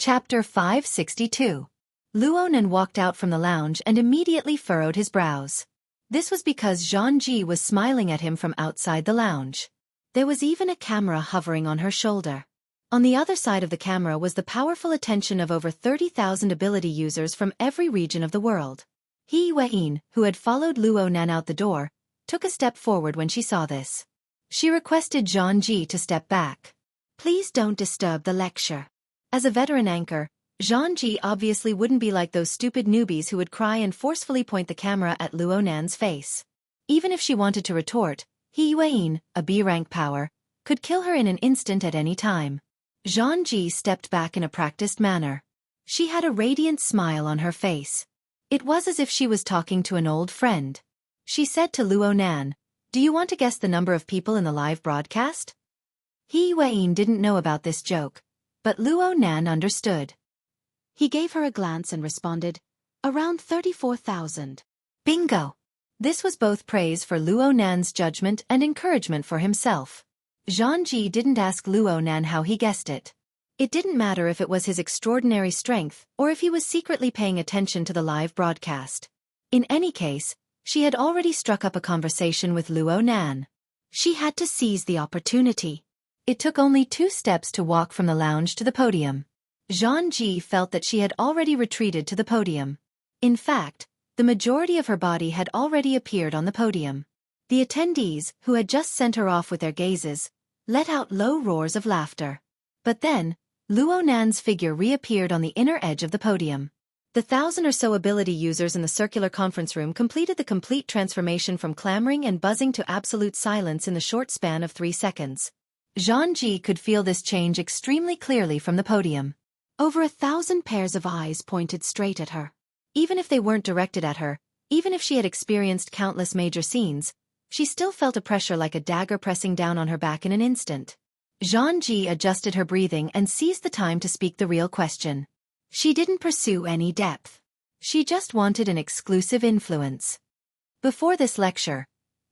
Chapter 562. Luonan walked out from the lounge and immediately furrowed his brows. This was because Zhang Ji was smiling at him from outside the lounge. There was even a camera hovering on her shoulder. On the other side of the camera was the powerful attention of over 30,000 ability users from every region of the world. He Yueyin, who had followed Luonan out the door, took a step forward when she saw this. She requested Zhang Ji to step back. Please don't disturb the lecture. As a veteran anchor, Zhang Ji obviously wouldn't be like those stupid newbies who would cry and forcefully point the camera at Luonan's face. Even if she wanted to retort, He Yueyin, a B-rank power, could kill her in an instant at any time. Zhang Ji stepped back in a practiced manner. She had a radiant smile on her face. It was as if she was talking to an old friend. She said to Luonan, "Do you want to guess the number of people in the live broadcast?" He Yueyin didn't know about this joke, but Luonan understood. He gave her a glance and responded, "Around 34,000. Bingo! This was both praise for Luonan's judgment and encouragement for himself. Zhang Ji didn't ask Luonan how he guessed it. It didn't matter if it was his extraordinary strength or if he was secretly paying attention to the live broadcast. In any case, she had already struck up a conversation with Luonan. She had to seize the opportunity. It took only 2 steps to walk from the lounge to the podium. Zhang Ji felt that she had already retreated to the podium. In fact, the majority of her body had already appeared on the podium. The attendees, who had just sent her off with their gazes, let out low roars of laughter. But then, Luonan's figure reappeared on the inner edge of the podium. The 1,000 or so ability users in the circular conference room completed the complete transformation from clamoring and buzzing to absolute silence in the short span of 3 seconds. Zhang Ji could feel this change extremely clearly from the podium. Over 1,000 pairs of eyes pointed straight at her. Even if they weren't directed at her, even if she had experienced countless major scenes, she still felt a pressure like a dagger pressing down on her back in an instant. Zhang Ji adjusted her breathing and seized the time to speak the real question. She didn't pursue any depth. She just wanted an exclusive influence. Before this lecture,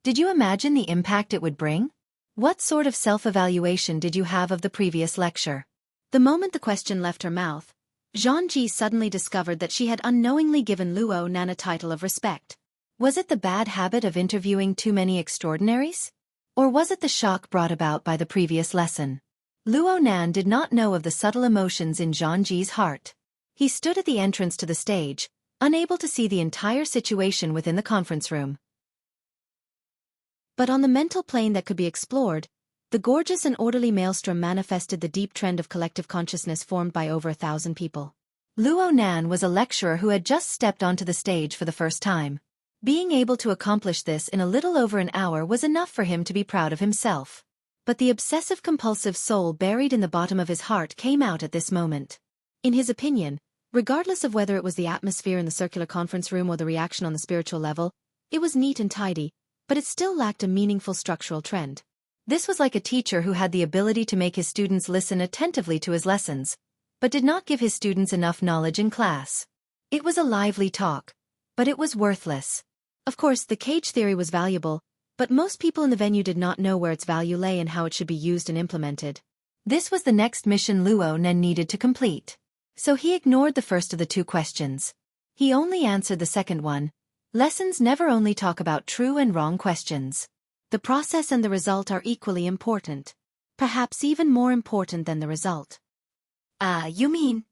did you imagine the impact it would bring? What sort of self-evaluation did you have of the previous lecture? The moment the question left her mouth, Zhang Ji suddenly discovered that she had unknowingly given Luonan a title of respect. Was it the bad habit of interviewing too many extraordinaries? Or was it the shock brought about by the previous lesson? Luonan did not know of the subtle emotions in Zhang Ji's heart. He stood at the entrance to the stage, unable to see the entire situation within the conference room. But on the mental plane that could be explored, the gorgeous and orderly maelstrom manifested the deep trend of collective consciousness formed by over 1,000 people. Luonan was a lecturer who had just stepped onto the stage for the first time. Being able to accomplish this in a little over an hour was enough for him to be proud of himself. But the obsessive-compulsive soul buried in the bottom of his heart came out at this moment. In his opinion, regardless of whether it was the atmosphere in the circular conference room or the reaction on the spiritual level, it was neat and tidy, but it still lacked a meaningful structural trend. This was like a teacher who had the ability to make his students listen attentively to his lessons, but did not give his students enough knowledge in class. It was a lively talk, but it was worthless. Of course, the cage theory was valuable, but most people in the venue did not know where its value lay and how it should be used and implemented. This was the next mission Luonan needed to complete. So he ignored the first of the 2 questions. He only answered the second one. Lessons never only talk about true and wrong questions. The process and the result are equally important. Perhaps even more important than the result. You mean?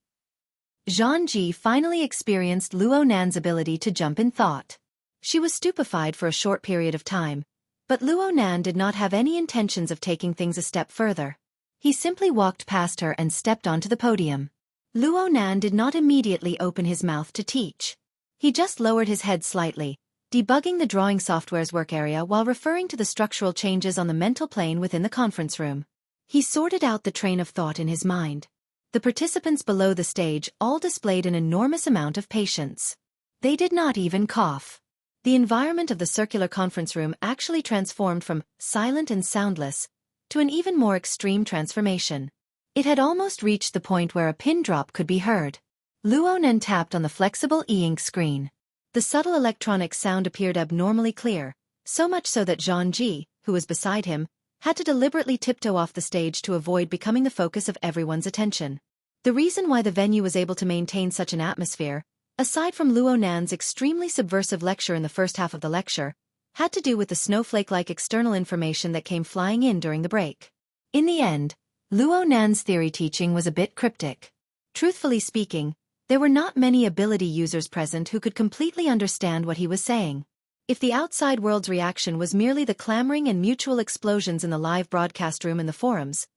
Zhang Ji finally experienced Luonan's ability to jump in thought. She was stupefied for a short period of time, but Luonan did not have any intentions of taking things a step further. He simply walked past her and stepped onto the podium. Luonan did not immediately open his mouth to teach. He just lowered his head slightly, debugging the drawing software's work area while referring to the structural changes on the mental plane within the conference room. He sorted out the train of thought in his mind. The participants below the stage all displayed an enormous amount of patience. They did not even cough. The environment of the circular conference room actually transformed from silent and soundless to an even more extreme transformation. It had almost reached the point where a pin drop could be heard. Luonan tapped on the flexible e-ink screen. The subtle electronic sound appeared abnormally clear, so much so that Zhang Ji, who was beside him, had to deliberately tiptoe off the stage to avoid becoming the focus of everyone's attention. The reason why the venue was able to maintain such an atmosphere, aside from Luo Nan's extremely subversive lecture in the first half of the lecture, had to do with the snowflake-like external information that came flying in during the break. In the end, Luo Nan's theory teaching was a bit cryptic. Truthfully speaking, there were not many ability users present who could completely understand what he was saying. If the outside world's reaction was merely the clamoring and mutual explosions in the live broadcast room and the forums,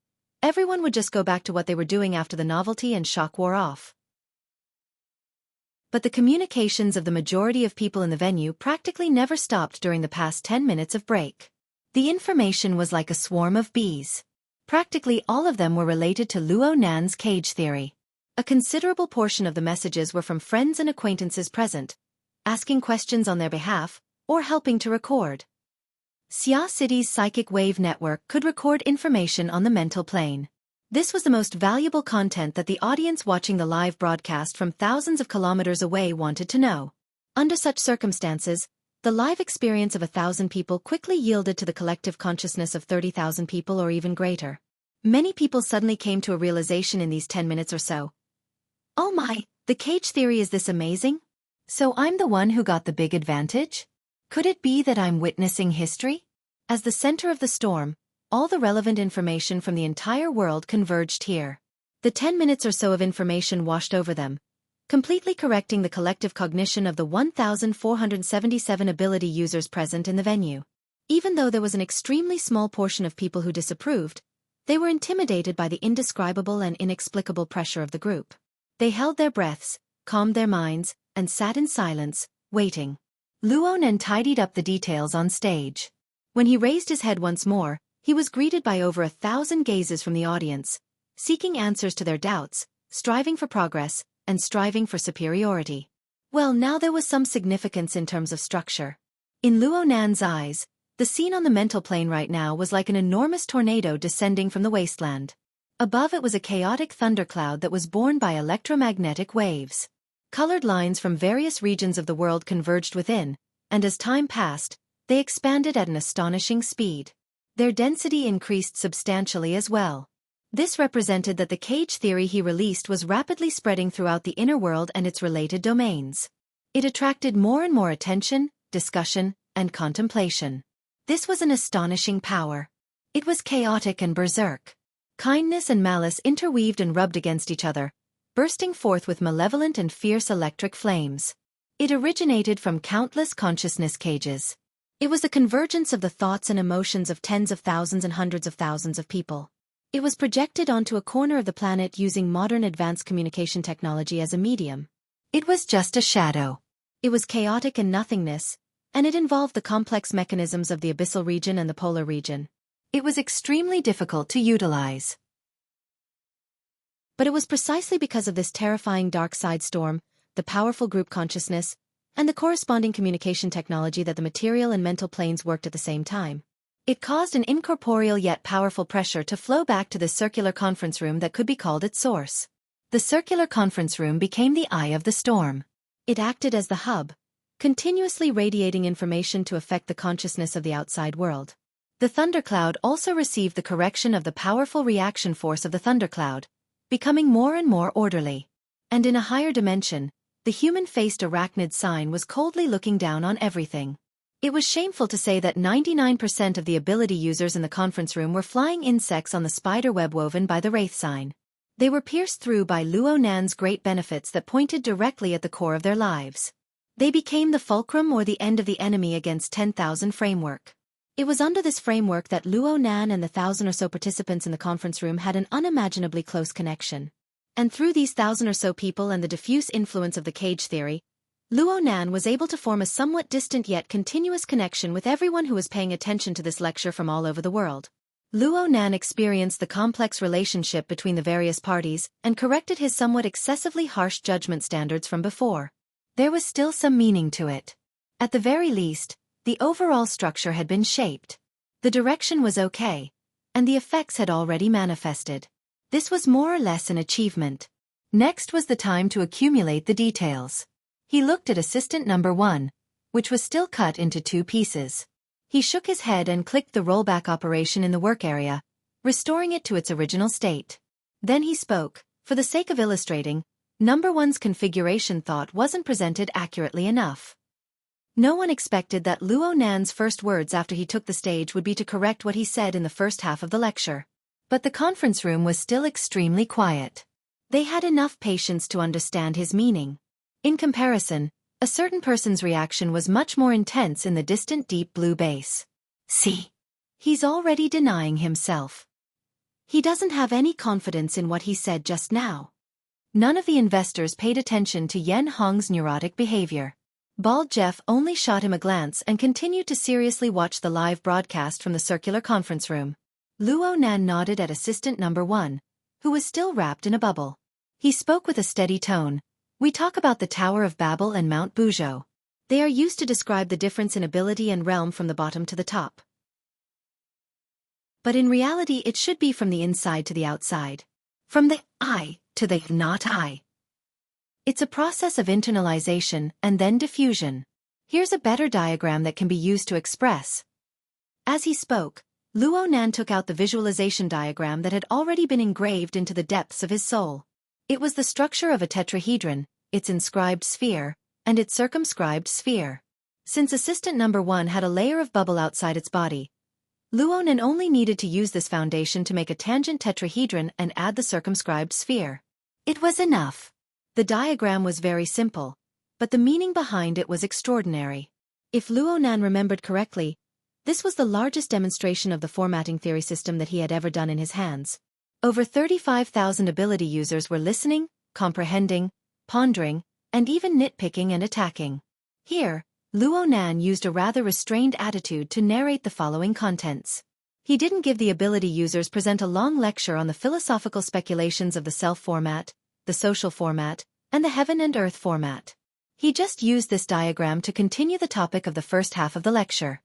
everyone would just go back to what they were doing after the novelty and shock wore off. But the communications of the majority of people in the venue practically never stopped during the past 10 minutes of break. The information was like a swarm of bees. Practically all of them were related to Luo Nan's cage theory. A considerable portion of the messages were from friends and acquaintances present, asking questions on their behalf, or helping to record. Xia City's psychic wave network could record information on the mental plane. This was the most valuable content that the audience watching the live broadcast from thousands of kilometers away wanted to know. Under such circumstances, the live experience of 1,000 people quickly yielded to the collective consciousness of 30,000 people or even greater. Many people suddenly came to a realization in these 10 minutes or so. Oh my, the cage theory is this amazing? So I'm the one who got the big advantage? Could it be that I'm witnessing history? As the center of the storm, all the relevant information from the entire world converged here. The 10 minutes or so of information washed over them, completely correcting the collective cognition of the 1,477 ability users present in the venue. Even though there was an extremely small portion of people who disapproved, they were intimidated by the indescribable and inexplicable pressure of the group. They held their breaths, calmed their minds, and sat in silence, waiting. Luo Nan tidied up the details on stage. When he raised his head once more, he was greeted by over 1,000 gazes from the audience, seeking answers to their doubts, striving for progress, and striving for superiority. Well, now there was some significance in terms of structure. In Luo Nan's eyes, the scene on the mental plane right now was like an enormous tornado descending from the wasteland. Above it was a chaotic thundercloud that was borne by electromagnetic waves. Colored lines from various regions of the world converged within, and as time passed, they expanded at an astonishing speed. Their density increased substantially as well. This represented that the cage theory he released was rapidly spreading throughout the inner world and its related domains. It attracted more and more attention, discussion, and contemplation. This was an astonishing power. It was chaotic and berserk. Kindness and malice interweaved and rubbed against each other, bursting forth with malevolent and fierce electric flames. It originated from countless consciousness cages. It was the convergence of the thoughts and emotions of tens of thousands and hundreds of thousands of people. It was projected onto a corner of the planet using modern advanced communication technology as a medium. It was just a shadow. It was chaotic and nothingness, and it involved the complex mechanisms of the abyssal region and the polar region. It was extremely difficult to utilize. But it was precisely because of this terrifying dark side storm, the powerful group consciousness, and the corresponding communication technology that the material and mental planes worked at the same time. It caused an incorporeal yet powerful pressure to flow back to the circular conference room that could be called its source. The circular conference room became the eye of the storm. It acted as the hub, continuously radiating information to affect the consciousness of the outside world. The thundercloud also received the correction of the powerful reaction force of the thundercloud, becoming more and more orderly. And in a higher dimension, the human-faced arachnid sign was coldly looking down on everything. It was shameful to say that 99% of the ability users in the conference room were flying insects on the spider web woven by the wraith sign. They were pierced through by Luo Nan's great benefits that pointed directly at the core of their lives. They became the fulcrum or the end of the enemy against 10,000 framework. It was under this framework that Luo Nan and the 1,000 or so participants in the conference room had an unimaginably close connection. And through these 1,000 or so people and the diffuse influence of the cage theory, Luo Nan was able to form a somewhat distant yet continuous connection with everyone who was paying attention to this lecture from all over the world. Luo Nan experienced the complex relationship between the various parties and corrected his somewhat excessively harsh judgment standards from before. There was still some meaning to it. At the very least, the overall structure had been shaped. The direction was okay, and the effects had already manifested. This was more or less an achievement. Next was the time to accumulate the details. He looked at assistant number 1, which was still cut into 2 pieces. He shook his head and clicked the rollback operation in the work area, restoring it to its original state. Then he spoke, For the sake of illustrating, number one's configuration thought wasn't presented accurately enough. No one expected that Luo Nan's first words after he took the stage would be to correct what he said in the first half of the lecture. But the conference room was still extremely quiet. They had enough patience to understand his meaning. In comparison, a certain person's reaction was much more intense in the distant deep blue base. See? He's already denying himself. He doesn't have any confidence in what he said just now. None of the investors paid attention to Yen Hong's neurotic behavior. Bald Jeff only shot him a glance and continued to seriously watch the live broadcast from the circular conference room. Luo Nan nodded at assistant number 1, who was still wrapped in a bubble. He spoke with a steady tone. We talk about the Tower of Babel and Mount Buzhou. They are used to describe the difference in ability and realm from the bottom to the top. But in reality it should be from the inside to the outside. From the I to the not I. It's a process of internalization and then diffusion. Here's a better diagram that can be used to express. As he spoke, Luo Nan took out the visualization diagram that had already been engraved into the depths of his soul. It was the structure of a tetrahedron, its inscribed sphere, and its circumscribed sphere. Since assistant number 1 had a layer of bubble outside its body, Luo Nan only needed to use this foundation to make a tangent tetrahedron and add the circumscribed sphere. It was enough. The diagram was very simple, but the meaning behind it was extraordinary. If Luo Nan remembered correctly, this was the largest demonstration of the formatting theory system that he had ever done in his hands. Over 35,000 ability users were listening, comprehending, pondering, and even nitpicking and attacking. Here, Luo Nan used a rather restrained attitude to narrate the following contents. He didn't give the ability users present a long lecture on the philosophical speculations of the self format, the social format, and the heaven and earth format. He just used this diagram to continue the topic of the first half of the lecture.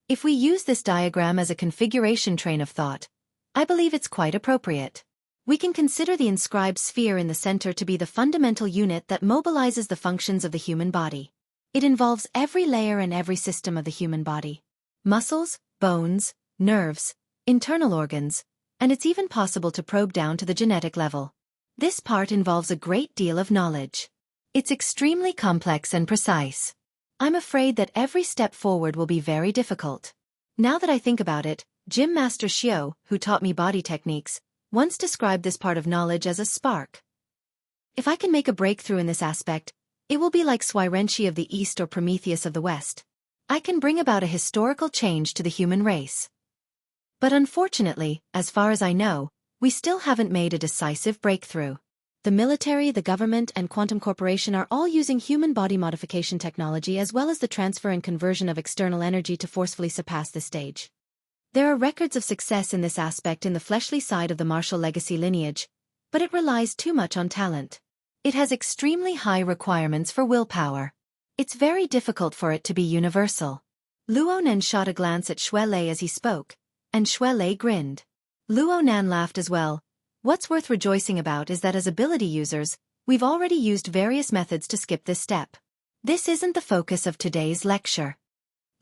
If we use this diagram as a configuration train of thought, I believe it's quite appropriate. We can consider the inscribed sphere in the center to be the fundamental unit that mobilizes the functions of the human body. It involves every layer and every system of the human body. Muscles, bones, nerves, internal organs, and it's even possible to probe down to the genetic level. This part involves a great deal of knowledge. It's extremely complex and precise. I'm afraid that every step forward will be very difficult. Now that I think about it, Gym Master Xiao, who taught me body techniques, once described this part of knowledge as a spark. If I can make a breakthrough in this aspect, it will be like Swirenshi of the East or Prometheus of the West. I can bring about a historical change to the human race. But unfortunately, as far as I know, we still haven't made a decisive breakthrough. The military, the government, and Quantum Corporation are all using human body modification technology as well as the transfer and conversion of external energy to forcefully surpass this stage. There are records of success in this aspect in the fleshly side of the Marshall legacy lineage, but it relies too much on talent. It has extremely high requirements for willpower. It's very difficult for it to be universal. Luo Nan shot a glance at Xue Lei as he spoke, and Xue Lei grinned. Luo Nan laughed as well. What's worth rejoicing about is that as ability users, we've already used various methods to skip this step. This isn't the focus of today's lecture.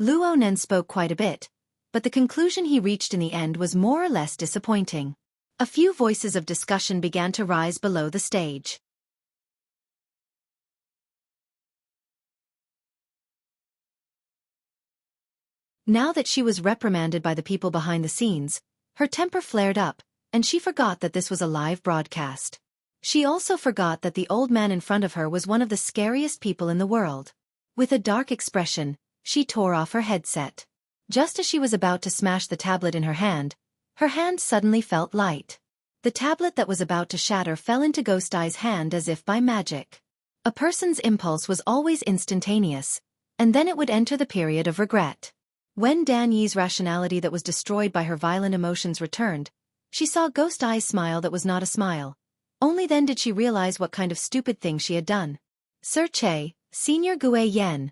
Luo Nan spoke quite a bit, but the conclusion he reached in the end was more or less disappointing. A few voices of discussion began to rise below the stage. Now that she was reprimanded by the people behind the scenes, her temper flared up, and she forgot that this was a live broadcast. She also forgot that the old man in front of her was one of the scariest people in the world. With a dark expression, she tore off her headset. Just as she was about to smash the tablet in her hand suddenly felt light. The tablet that was about to shatter fell into Ghost Eye's hand as if by magic. A person's impulse was always instantaneous, and then it would enter the period of regret. When Dan Yi's rationality that was destroyed by her violent emotions returned, she saw Ghost Eye's smile that was not a smile. Only then did she realize what kind of stupid thing she had done. Sir Che, Senior Gue Yen.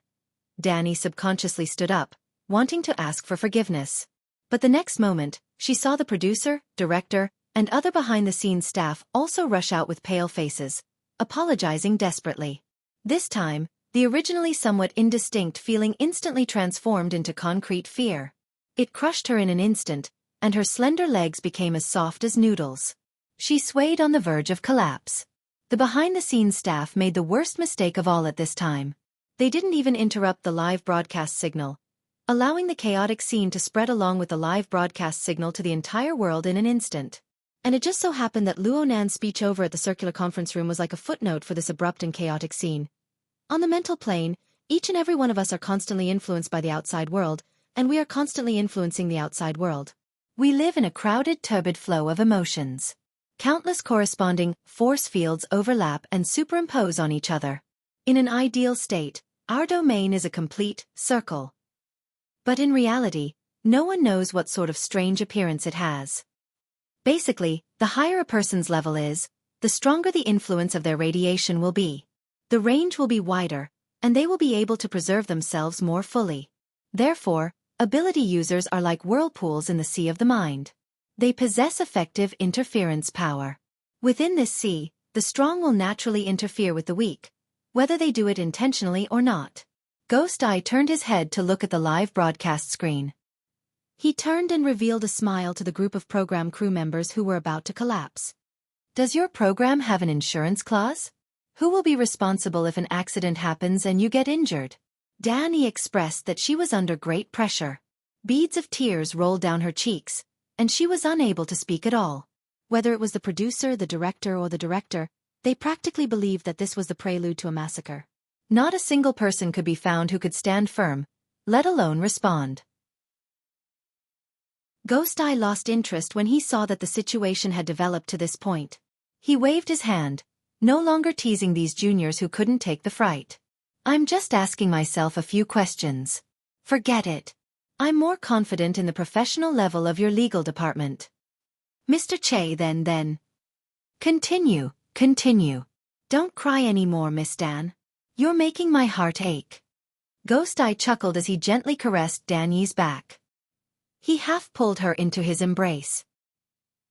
Danny subconsciously stood up, wanting to ask for forgiveness. But the next moment, she saw the producer, director, and other behind-the-scenes staff also rush out with pale faces, apologizing desperately. This time, the originally somewhat indistinct feeling instantly transformed into concrete fear. It crushed her in an instant, and her slender legs became as soft as noodles. She swayed on the verge of collapse. The behind-the-scenes staff made the worst mistake of all at this time. They didn't even interrupt the live broadcast signal, allowing the chaotic scene to spread along with the live broadcast signal to the entire world in an instant. And it just so happened that Luo Nan's speech over at the circular conference room was like a footnote for this abrupt and chaotic scene. On the mental plane, each and every one of us are constantly influenced by the outside world, and we are constantly influencing the outside world. We live in a crowded, turbid flow of emotions. Countless corresponding force fields overlap and superimpose on each other. In an ideal state, our domain is a complete circle. But in reality, no one knows what sort of strange appearance it has. Basically, the higher a person's level is, the stronger the influence of their radiation will be. The range will be wider, and they will be able to preserve themselves more fully. Therefore, ability users are like whirlpools in the sea of the mind. They possess effective interference power. Within this sea, the strong will naturally interfere with the weak, whether they do it intentionally or not. Ghost Eye turned his head to look at the live broadcast screen. He turned and revealed a smile to the group of program crew members who were about to collapse. Does your program have an insurance clause? Who will be responsible if an accident happens and you get injured? Danny expressed that she was under great pressure. Beads of tears rolled down her cheeks, and she was unable to speak at all. Whether it was the producer, the director, or the director, they practically believed that this was the prelude to a massacre. Not a single person could be found who could stand firm, let alone respond. Ghost Eye lost interest when he saw that the situation had developed to this point. He waved his hand, no longer teasing these juniors who couldn't take the fright. I'm just asking myself a few questions. Forget it. I'm more confident in the professional level of your legal department. Mr. Che, then. Continue. Don't cry anymore, Miss Dan. You're making my heart ache. Ghost Eye chuckled as he gently caressed Dan Yi's back. He half pulled her into his embrace.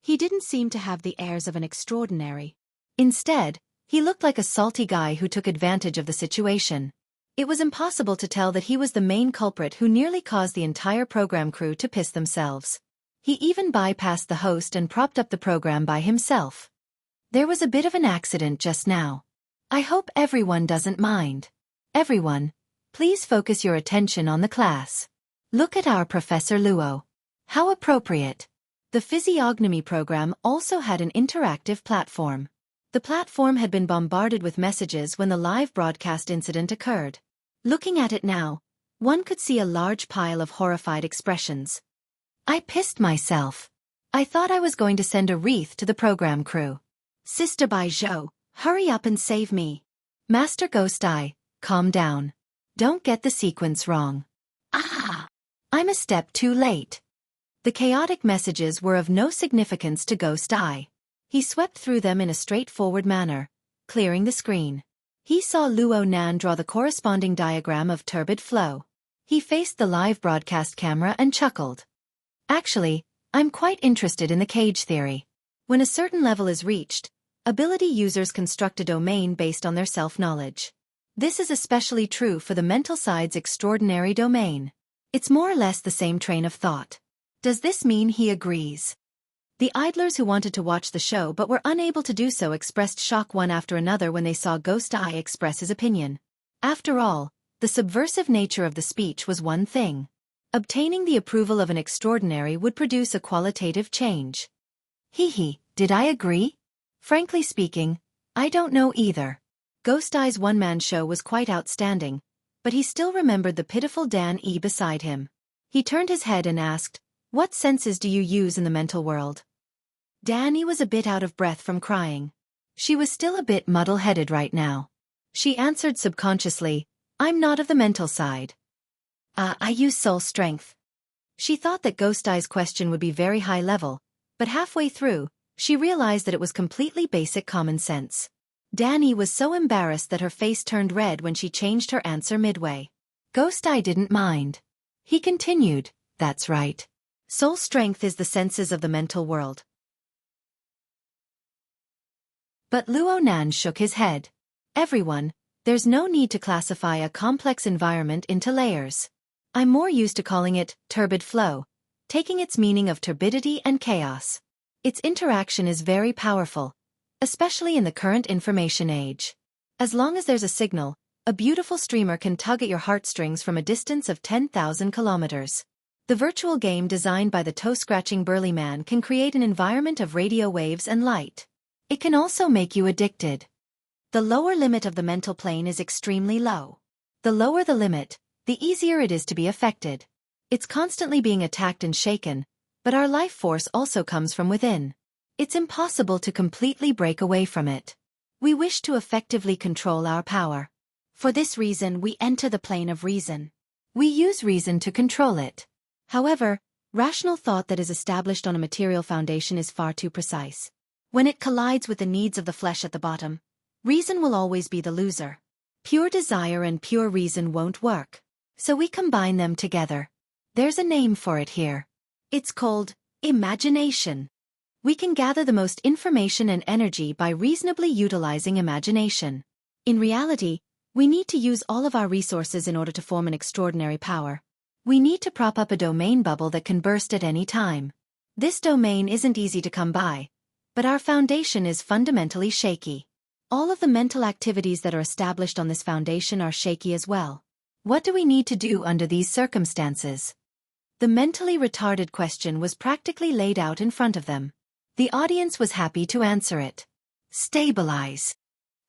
He didn't seem to have the airs of an extraordinary. Instead, he looked like a salty guy who took advantage of the situation. It was impossible to tell that he was the main culprit who nearly caused the entire program crew to piss themselves. He even bypassed the host and propped up the program by himself. There was a bit of an accident just now. I hope everyone doesn't mind. Everyone, please focus your attention on the class. Look at our Professor Luo. How appropriate. The physiognomy program also had an interactive platform. The platform had been bombarded with messages when the live broadcast incident occurred. Looking at it now, one could see a large pile of horrified expressions. I pissed myself. I thought I was going to send a wreath to the program crew. Sister Bai Zhou, hurry up and save me. Master Ghost Eye, calm down. Don't get the sequence wrong. I'm a step too late. The chaotic messages were of no significance to Ghost Eye. He swept through them in a straightforward manner, clearing the screen. He saw Luo Nan draw the corresponding diagram of turbid flow. He faced the live broadcast camera and chuckled. Actually, I'm quite interested in the cage theory. When a certain level is reached, ability users construct a domain based on their self-knowledge. This is especially true for the mental side's extraordinary domain. It's more or less the same train of thought. Does this mean he agrees? The idlers who wanted to watch the show but were unable to do so expressed shock one after another when they saw Ghost Eye express his opinion. After all, the subversive nature of the speech was one thing. Obtaining the approval of an extraordinary would produce a qualitative change. Did I agree? Frankly speaking, I don't know either. Ghost Eye's one-man show was quite outstanding, but he still remembered the pitiful Dan E beside him. He turned his head and asked, "What senses do you use in the mental world?" Danny was a bit out of breath from crying. She was still a bit muddle-headed right now. She answered subconsciously, "I'm not of the mental side. I use soul strength." She thought that Ghost Eye's question would be very high level, but halfway through, she realized that it was completely basic common sense. Danny was so embarrassed that her face turned red when she changed her answer midway. Ghost Eye didn't mind. He continued, "That's right. Soul strength is the senses of the mental world." But Luo Nan shook his head. "Everyone, there's no need to classify a complex environment into layers. I'm more used to calling it turbid flow, taking its meaning of turbidity and chaos. Its interaction is very powerful, especially in the current information age. As long as there's a signal, a beautiful streamer can tug at your heartstrings from a distance of 10,000 kilometers. The virtual game designed by the toe-scratching burly man can create an environment of radio waves and light. It can also make you addicted. The lower limit of the mental plane is extremely low. The lower the limit, the easier it is to be affected. It's constantly being attacked and shaken, but our life force also comes from within. It's impossible to completely break away from it. We wish to effectively control our power. For this reason, we enter the plane of reason. We use reason to control it. However, rational thought that is established on a material foundation is far too precise. When it collides with the needs of the flesh at the bottom, reason will always be the loser. Pure desire and pure reason won't work. So we combine them together. There's a name for it here. It's called imagination. We can gather the most information and energy by reasonably utilizing imagination. In reality, we need to use all of our resources in order to form an extraordinary power. We need to prop up a domain bubble that can burst at any time. This domain isn't easy to come by, but our foundation is fundamentally shaky. All of the mental activities that are established on this foundation are shaky as well. What do we need to do under these circumstances? The mentally retarded question was practically laid out in front of them. The audience was happy to answer it. Stabilize.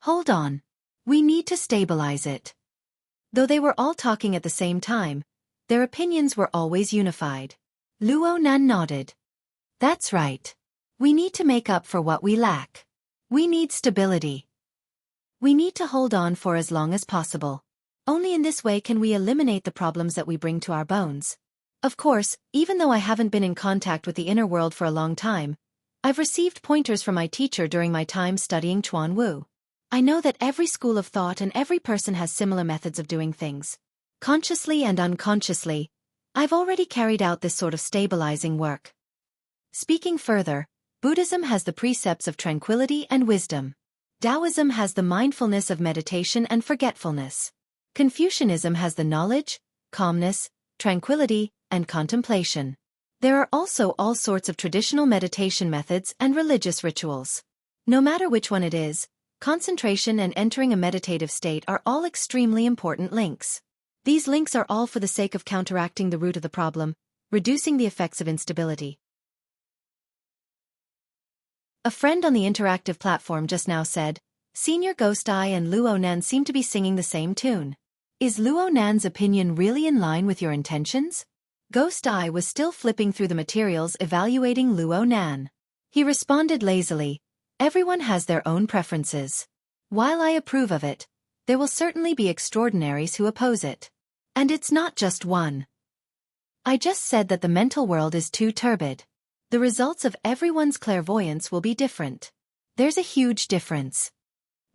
Hold on. We need to stabilize it. Though they were all talking at the same time, their opinions were always unified. Luo Nan nodded. That's right. We need to make up for what we lack. We need stability. We need to hold on for as long as possible. Only in this way can we eliminate the problems that we bring to our bones. Of course, even though I haven't been in contact with the inner world for a long time, I've received pointers from my teacher during my time studying Chuan Wu. I know that every school of thought and every person has similar methods of doing things. Consciously and unconsciously, I've already carried out this sort of stabilizing work. Speaking further, Buddhism has the precepts of tranquility and wisdom. Taoism has the mindfulness of meditation and forgetfulness. Confucianism has the knowledge, calmness, tranquility, and contemplation. There are also all sorts of traditional meditation methods and religious rituals. No matter which one it is, concentration and entering a meditative state are all extremely important links. These links are all for the sake of counteracting the root of the problem, reducing the effects of instability. A friend on the interactive platform just now said, Senior Ghost Eye and Luo Nan seem to be singing the same tune. Is Luo Nan's opinion really in line with your intentions? Ghost Eye was still flipping through the materials evaluating Luo Nan. He responded lazily, Everyone has their own preferences. While I approve of it, there will certainly be extraordinaries who oppose it. And it's not just one. I just said that the mental world is too turbid. The results of everyone's clairvoyance will be different. There's a huge difference.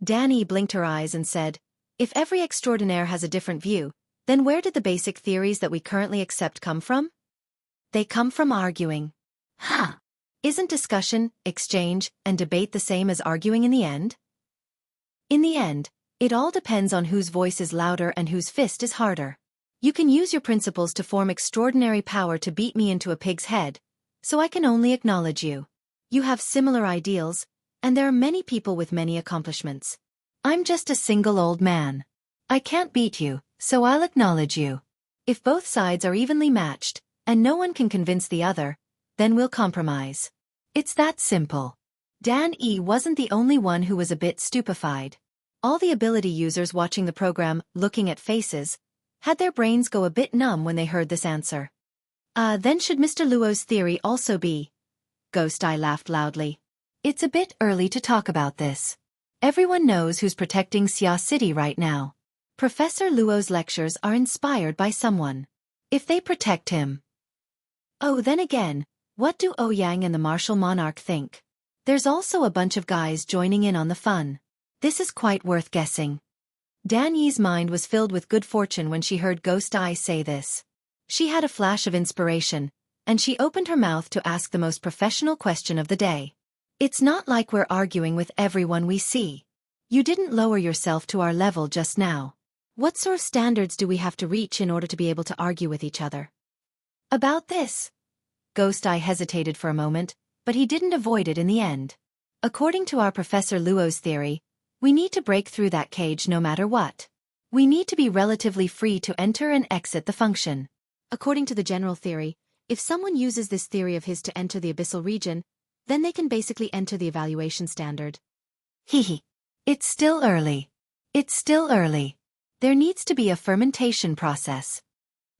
Danny blinked her eyes and said, If every extraordinaire has a different view, then where did the basic theories that we currently accept come from? They come from arguing. Huh. Isn't discussion, exchange, and debate the same as arguing in the end? In the end, it all depends on whose voice is louder and whose fist is harder. You can use your principles to form extraordinary power to beat me into a pig's head, so I can only acknowledge you. You have similar ideals, and there are many people with many accomplishments. I'm just a single old man. I can't beat you, so I'll acknowledge you. If both sides are evenly matched, and no one can convince the other, then we'll compromise. It's that simple. Dan E wasn't the only one who was a bit stupefied. All the ability users watching the program, Looking at Faces, had their brains go a bit numb when they heard this answer. Then should Mr. Luo's theory also be? Ghost Eye laughed loudly. It's a bit early to talk about this. Everyone knows who's protecting Xia City right now. Professor Luo's lectures are inspired by someone. If they protect him. Oh, then again, what do Ouyang and the martial monarch think? There's also a bunch of guys joining in on the fun. This is quite worth guessing. Dan Yi's mind was filled with good fortune when she heard Ghost Eye say this. She had a flash of inspiration, and she opened her mouth to ask the most professional question of the day. It's not like we're arguing with everyone we see. You didn't lower yourself to our level just now. What sort of standards do we have to reach in order to be able to argue with each other? About this? Ghost Eye hesitated for a moment, but he didn't avoid it in the end. According to our Professor Luo's theory, we need to break through that cage no matter what. We need to be relatively free to enter and exit the function. According to the general theory, if someone uses this theory of his to enter the abyssal region, then they can basically enter the evaluation standard. Hehe. It's still early. It's still early. There needs to be a fermentation process.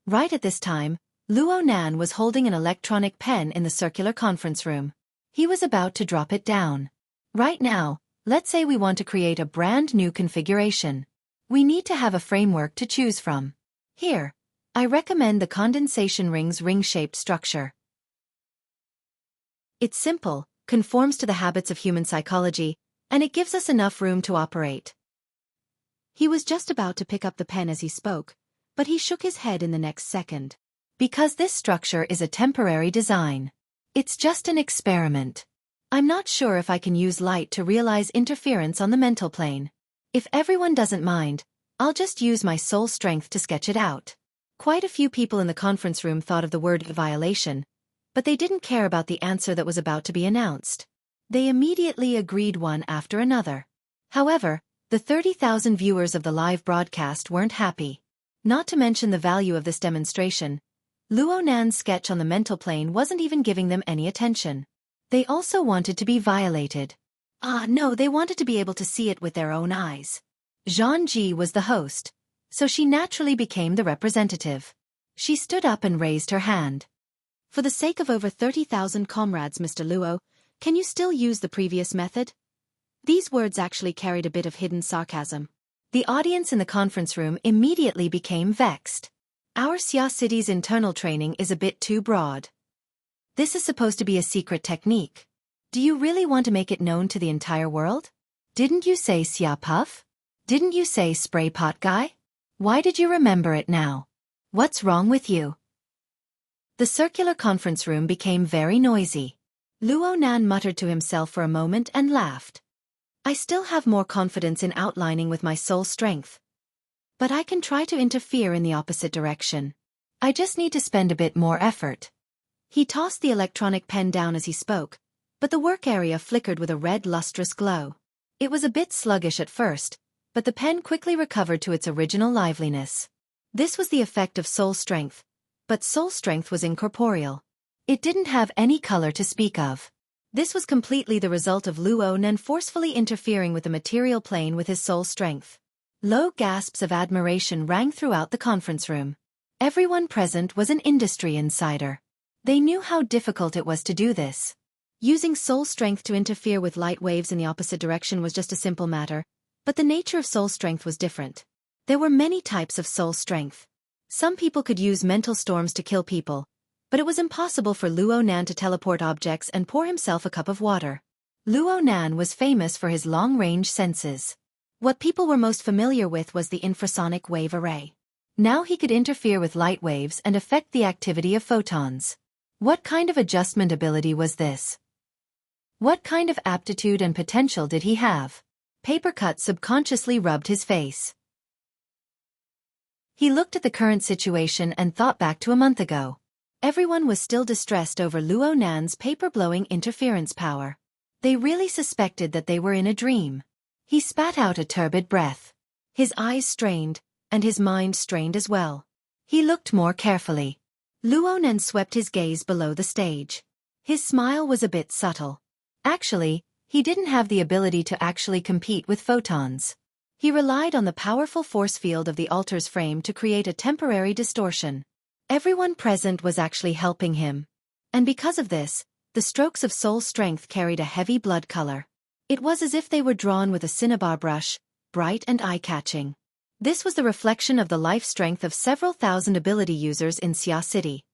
Right at this time, Luo Nan was holding an electronic pen in the circular conference room. He was about to drop it down. Right now, let's say we want to create a brand new configuration. We need to have a framework to choose from. Here, I recommend the condensation ring's ring-shaped structure. It's simple, conforms to the habits of human psychology, and it gives us enough room to operate. He was just about to pick up the pen as he spoke, but he shook his head in the next second. Because this structure is a temporary design. It's just an experiment. I'm not sure if I can use light to realize interference on the mental plane. If everyone doesn't mind, I'll just use my soul strength to sketch it out. Quite a few people in the conference room thought of the word violation, but they didn't care about the answer that was about to be announced. They immediately agreed one after another. However, the 30,000 viewers of the live broadcast weren't happy. Not to mention the value of this demonstration, Luo Nan's sketch on the mental plane wasn't even giving them any attention. They also wanted to be violated. No, they wanted to be able to see it with their own eyes. Zhang Ji was the host, so she naturally became the representative. She stood up and raised her hand. For the sake of over 30,000 comrades, Mr. Luo, can you still use the previous method? These words actually carried a bit of hidden sarcasm. The audience in the conference room immediately became vexed. Our Xia City's internal training is a bit too broad. This is supposed to be a secret technique. Do you really want to make it known to the entire world? Didn't you say Xia Puff? Didn't you say spray pot guy? Why did you remember it now? What's wrong with you? The circular conference room became very noisy. Luo Nan muttered to himself for a moment and laughed. I still have more confidence in outlining with my soul strength. But I can try to interfere in the opposite direction. I just need to spend a bit more effort. He tossed the electronic pen down as he spoke, but the work area flickered with a red lustrous glow. It was a bit sluggish at first, but the pen quickly recovered to its original liveliness. This was the effect of soul strength, but soul strength was incorporeal. It didn't have any color to speak of. This was completely the result of Luo Nan forcefully interfering with the material plane with his soul strength. Low gasps of admiration rang throughout the conference room. Everyone present was an industry insider. They knew how difficult it was to do this. Using soul strength to interfere with light waves in the opposite direction was just a simple matter, but the nature of soul strength was different. There were many types of soul strength. Some people could use mental storms to kill people, but it was impossible for Luo Nan to teleport objects and pour himself a cup of water. Luo Nan was famous for his long-range senses. What people were most familiar with was the infrasonic wave array. Now he could interfere with light waves and affect the activity of photons. What kind of adjustment ability was this? What kind of aptitude and potential did he have? Papercut subconsciously rubbed his face. He looked at the current situation and thought back to a month ago. Everyone was still distressed over Luo Nan's paper-blowing interference power. They really suspected that they were in a dream. He spat out a turbid breath. His eyes strained, and his mind strained as well. He looked more carefully. Luo Nan swept his gaze below the stage. His smile was a bit subtle. Actually, he didn't have the ability to actually compete with photons. He relied on the powerful force field of the altar's frame to create a temporary distortion. Everyone present was actually helping him. And because of this, the strokes of soul strength carried a heavy blood color. It was as if they were drawn with a cinnabar brush, bright and eye-catching. This was the reflection of the life strength of several thousand ability users in Xia City.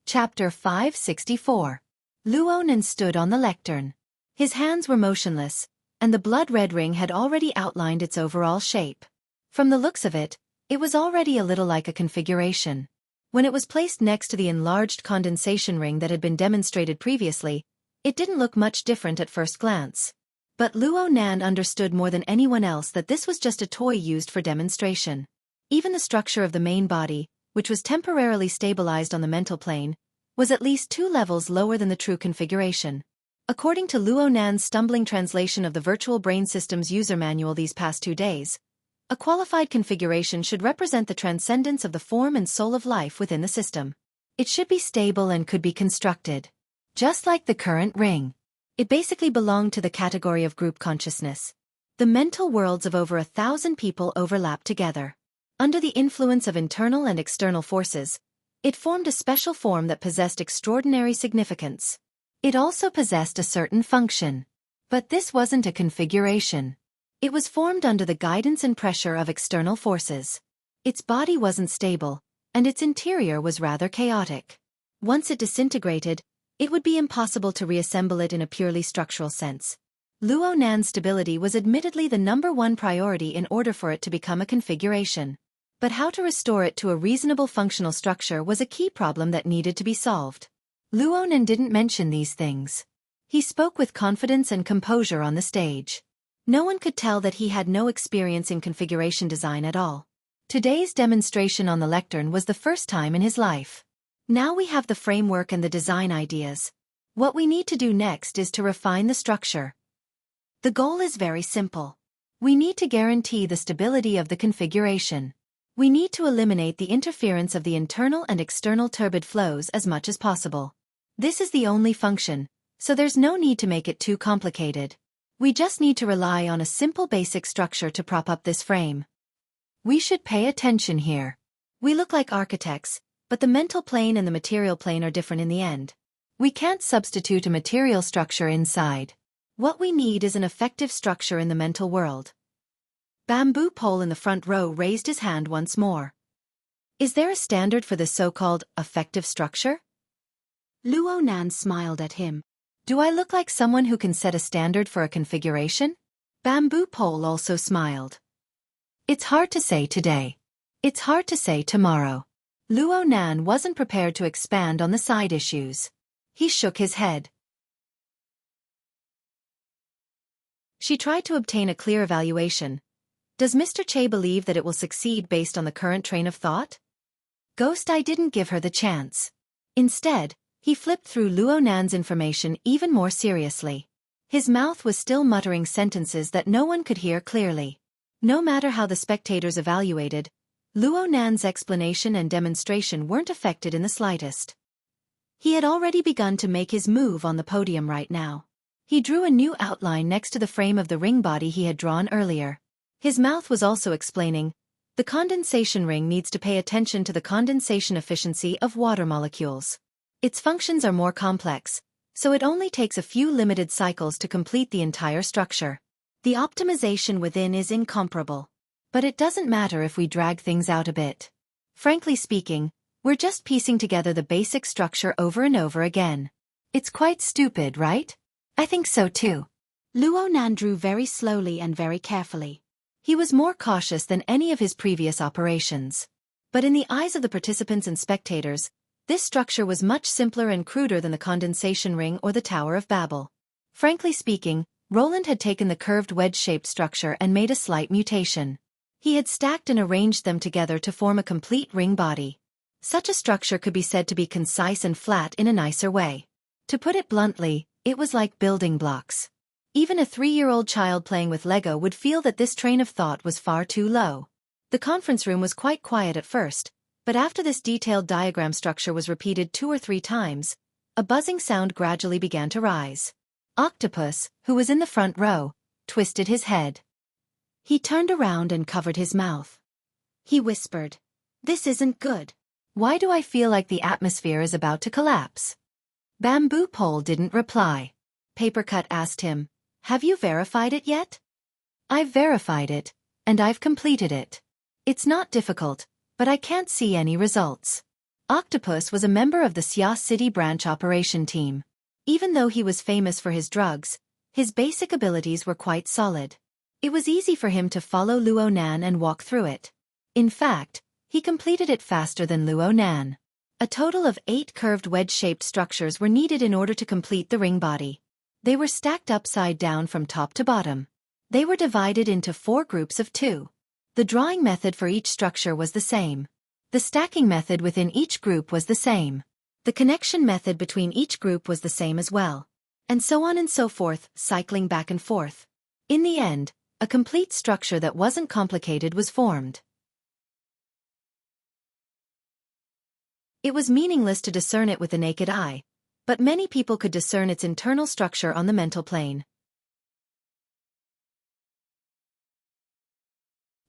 Chapter 564. Luo Nan stood on the lectern. His hands were motionless, and the blood-red ring had already outlined its overall shape. From the looks of it, it was already a little like a configuration. When it was placed next to the enlarged condensation ring that had been demonstrated previously, it didn't look much different at first glance. But Luo Nan understood more than anyone else that this was just a toy used for demonstration. Even the structure of the main body, which was temporarily stabilized on the mental plane, was at least 2 levels lower than the true configuration. According to Luo Nan's stumbling translation of the Virtual Brain System's user manual these past 2 days, a qualified configuration should represent the transcendence of the form and soul of life within the system. It should be stable and could be constructed. Just like the current ring. It basically belonged to the category of group consciousness. The mental worlds of over 1,000 people overlapped together. Under the influence of internal and external forces, it formed a special form that possessed extraordinary significance. It also possessed a certain function. But this wasn't a configuration. It was formed under the guidance and pressure of external forces. Its body wasn't stable, and its interior was rather chaotic. Once it disintegrated, it would be impossible to reassemble it in a purely structural sense. Luo Nan's stability was admittedly the #1 priority in order for it to become a configuration. But how to restore it to a reasonable functional structure was a key problem that needed to be solved. Luo Nan didn't mention these things. He spoke with confidence and composure on the stage. No one could tell that he had no experience in configuration design at all. Today's demonstration on the lectern was the first time in his life. Now we have the framework and the design ideas. What we need to do next is to refine the structure. The goal is very simple. We need to guarantee the stability of the configuration. We need to eliminate the interference of the internal and external turbid flows as much as possible. This is the only function, so there's no need to make it too complicated. We just need to rely on a simple basic structure to prop up this frame. We should pay attention here. We look like architects, but the mental plane and the material plane are different in the end. We can't substitute a material structure inside. What we need is an effective structure in the mental world. Bamboo Pole in the front row raised his hand once more. Is there a standard for this so-called effective structure? Luo Nan smiled at him. Do I look like someone who can set a standard for a configuration? Bamboo Pole also smiled. It's hard to say today. It's hard to say tomorrow. Luo Nan wasn't prepared to expand on the side issues. He shook his head. She tried to obtain a clear evaluation. Does Mr. Che believe that it will succeed based on the current train of thought? Ghost Eye didn't give her the chance. Instead, he flipped through Luo Nan's information even more seriously. His mouth was still muttering sentences that no one could hear clearly. No matter how the spectators evaluated, Luo Nan's explanation and demonstration weren't affected in the slightest. He had already begun to make his move on the podium right now. He drew a new outline next to the frame of the ring body he had drawn earlier. His mouth was also explaining, the condensation ring needs to pay attention to the condensation efficiency of water molecules. Its functions are more complex, so it only takes a few limited cycles to complete the entire structure. The optimization within is incomparable. But it doesn't matter if we drag things out a bit. Frankly speaking, we're just piecing together the basic structure over and over again. It's quite stupid, right? I think so too. Luo Nan drew very slowly and very carefully. He was more cautious than any of his previous operations. But in the eyes of the participants and spectators, this structure was much simpler and cruder than the condensation ring or the Tower of Babel. Frankly speaking, Roland had taken the curved wedge-shaped structure and made a slight mutation. He had stacked and arranged them together to form a complete ring body. Such a structure could be said to be concise and flat in a nicer way. To put it bluntly, it was like building blocks. Even a 3-year-old child playing with Lego would feel that this train of thought was far too low. The conference room was quite quiet at first, but after this detailed diagram structure was repeated 2 or 3 times, a buzzing sound gradually began to rise. Octopus, who was in the front row, twisted his head. He turned around and covered his mouth. He whispered, "This isn't good. Why do I feel like the atmosphere is about to collapse?" Bamboo Pole didn't reply. Papercut asked him, "Have you verified it yet?" "I've verified it, and I've completed it. It's not difficult, but I can't see any results." Octopus was a member of the Xia City branch operation team. Even though he was famous for his drugs, his basic abilities were quite solid. It was easy for him to follow Luo Nan and walk through it. In fact, he completed it faster than Luo Nan. A total of 8 curved wedge-shaped structures were needed in order to complete the ring body. They were stacked upside down from top to bottom. They were divided into 4 groups of 2. The drawing method for each structure was the same. The stacking method within each group was the same. The connection method between each group was the same as well. And so on and so forth, cycling back and forth. In the end, a complete structure that wasn't complicated was formed. It was meaningless to discern it with the naked eye, but many people could discern its internal structure on the mental plane.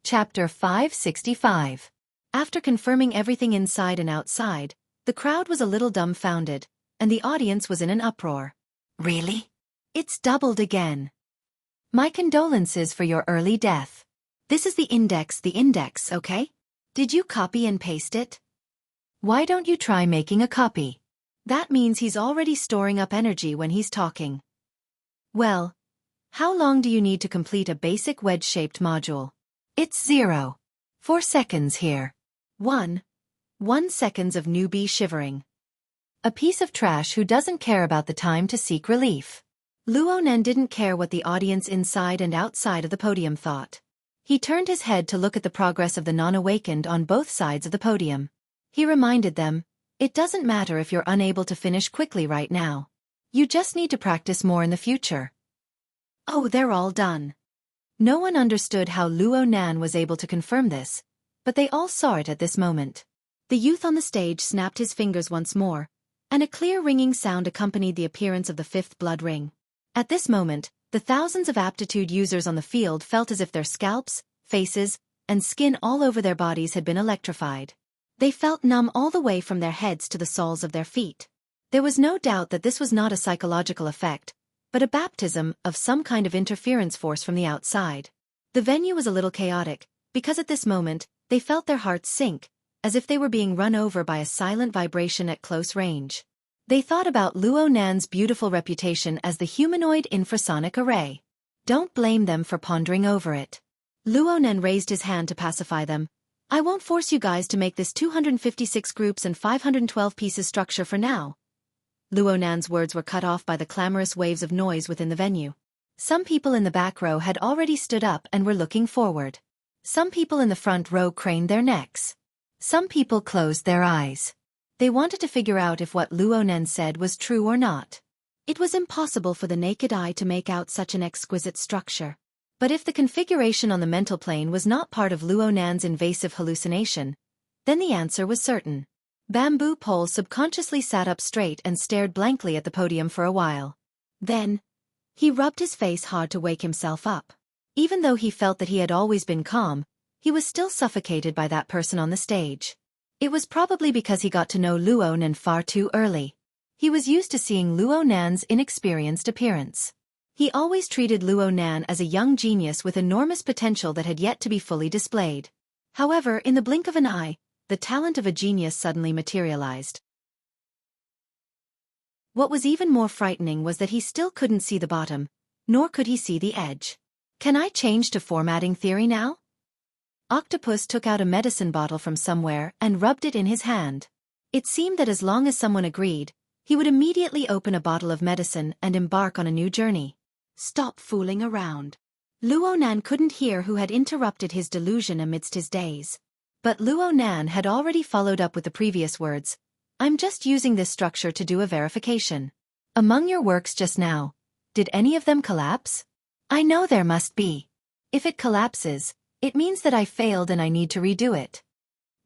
Chapter 565. After confirming everything inside and outside, the crowd was a little dumbfounded, and the audience was in an uproar. Really? It's doubled again. My condolences for your early death. This is the index, okay? Did you copy and paste it? Why don't you try making a copy? That means he's already storing up energy when he's talking. Well, how long do you need to complete a basic wedge-shaped module? It's 0. 4 seconds here. 1 seconds of newbie shivering. A piece of trash who doesn't care about the time to seek relief. Luonan didn't care what the audience inside and outside of the podium thought. He turned his head to look at the progress of the non-awakened on both sides of the podium. He reminded them, it doesn't matter if you're unable to finish quickly right now. You just need to practice more in the future. Oh, they're all done. No one understood how Luonan was able to confirm this, but they all saw it at this moment. The youth on the stage snapped his fingers once more, and a clear ringing sound accompanied the appearance of the fifth blood ring. At this moment, the thousands of aptitude users on the field felt as if their scalps, faces, and skin all over their bodies had been electrified. They felt numb all the way from their heads to the soles of their feet. There was no doubt that this was not a psychological effect, but a baptism of some kind of interference force from the outside. The venue was a little chaotic, because at this moment, they felt their hearts sink, as if they were being run over by a silent vibration at close range. They thought about Luonan's beautiful reputation as the humanoid infrasonic array. Don't blame them for pondering over it. Luonan raised his hand to pacify them. I won't force you guys to make this 256 groups and 512 pieces structure for now. Luonan's words were cut off by the clamorous waves of noise within the venue. Some people in the back row had already stood up and were looking forward. Some people in the front row craned their necks. Some people closed their eyes. They wanted to figure out if what Luonan said was true or not. It was impossible for the naked eye to make out such an exquisite structure. But if the configuration on the mental plane was not part of Luonan's invasive hallucination, then the answer was certain. Bamboo Pole subconsciously sat up straight and stared blankly at the podium for a while. Then, he rubbed his face hard to wake himself up. Even though he felt that he had always been calm, he was still suffocated by that person on the stage. It was probably because he got to know Luonan far too early. He was used to seeing Luonan's inexperienced appearance. He always treated Luonan as a young genius with enormous potential that had yet to be fully displayed. However, in the blink of an eye, the talent of a genius suddenly materialized. What was even more frightening was that he still couldn't see the bottom, nor could he see the edge. Can I change to formatting theory now? Octopus took out a medicine bottle from somewhere and rubbed it in his hand. It seemed that as long as someone agreed, he would immediately open a bottle of medicine and embark on a new journey. Stop fooling around. Luonan couldn't hear who had interrupted his delusion amidst his daze. But Luonan had already followed up with the previous words. I'm just using this structure to do a verification. Among your works just now, did any of them collapse? I know there must be. If it collapses, it means that I failed and I need to redo it.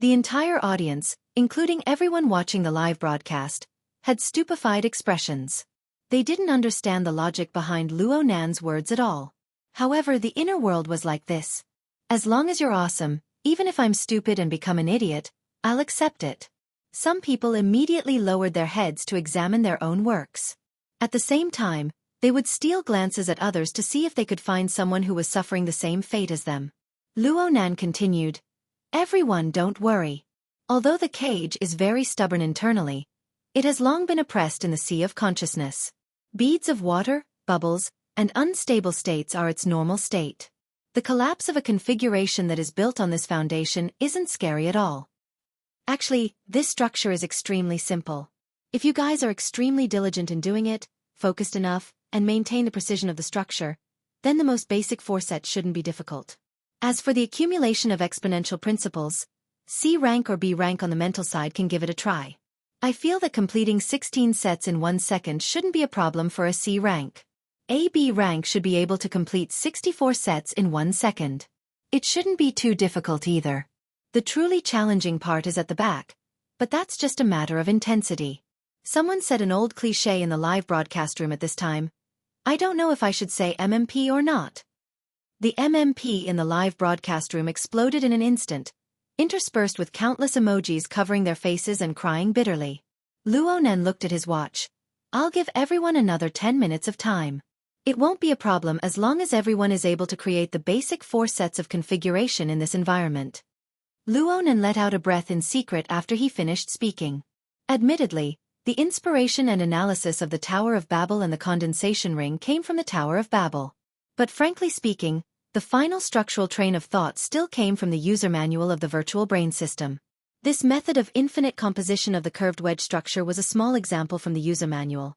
The entire audience, including everyone watching the live broadcast, had stupefied expressions. They didn't understand the logic behind Luonan's words at all. However, the inner world was like this. As long as you're awesome, even if I'm stupid and become an idiot, I'll accept it. Some people immediately lowered their heads to examine their own works. At the same time, they would steal glances at others to see if they could find someone who was suffering the same fate as them. Luonan continued, everyone don't worry. Although the cage is very stubborn internally, it has long been oppressed in the sea of consciousness. Beads of water, bubbles, and unstable states are its normal state. The collapse of a configuration that is built on this foundation isn't scary at all. Actually, this structure is extremely simple. If you guys are extremely diligent in doing it, focused enough, and maintain the precision of the structure, then the most basic four sets shouldn't be difficult. As for the accumulation of exponential principles, C rank or B rank on the mental side can give it a try. I feel that completing 16 sets in 1 second shouldn't be a problem for a C rank. A/B rank should be able to complete 64 sets in 1 second. It shouldn't be too difficult either. The truly challenging part is at the back, but that's just a matter of intensity. Someone said an old cliché in the live broadcast room at this time. I don't know if I should say MMP or not. The MMP in the live broadcast room exploded in an instant, interspersed with countless emojis covering their faces and crying bitterly. Luo Nen looked at his watch. I'll give everyone another 10 minutes of time. It won't be a problem as long as everyone is able to create the basic 4 sets of configuration in this environment. Luo Nen let out a breath in secret after he finished speaking. Admittedly, the inspiration and analysis of the Tower of Babel and the condensation ring came from the Tower of Babel. But frankly speaking, the final structural train of thought still came from the user manual of the virtual brain system. This method of infinite composition of the curved wedge structure was a small example from the user manual.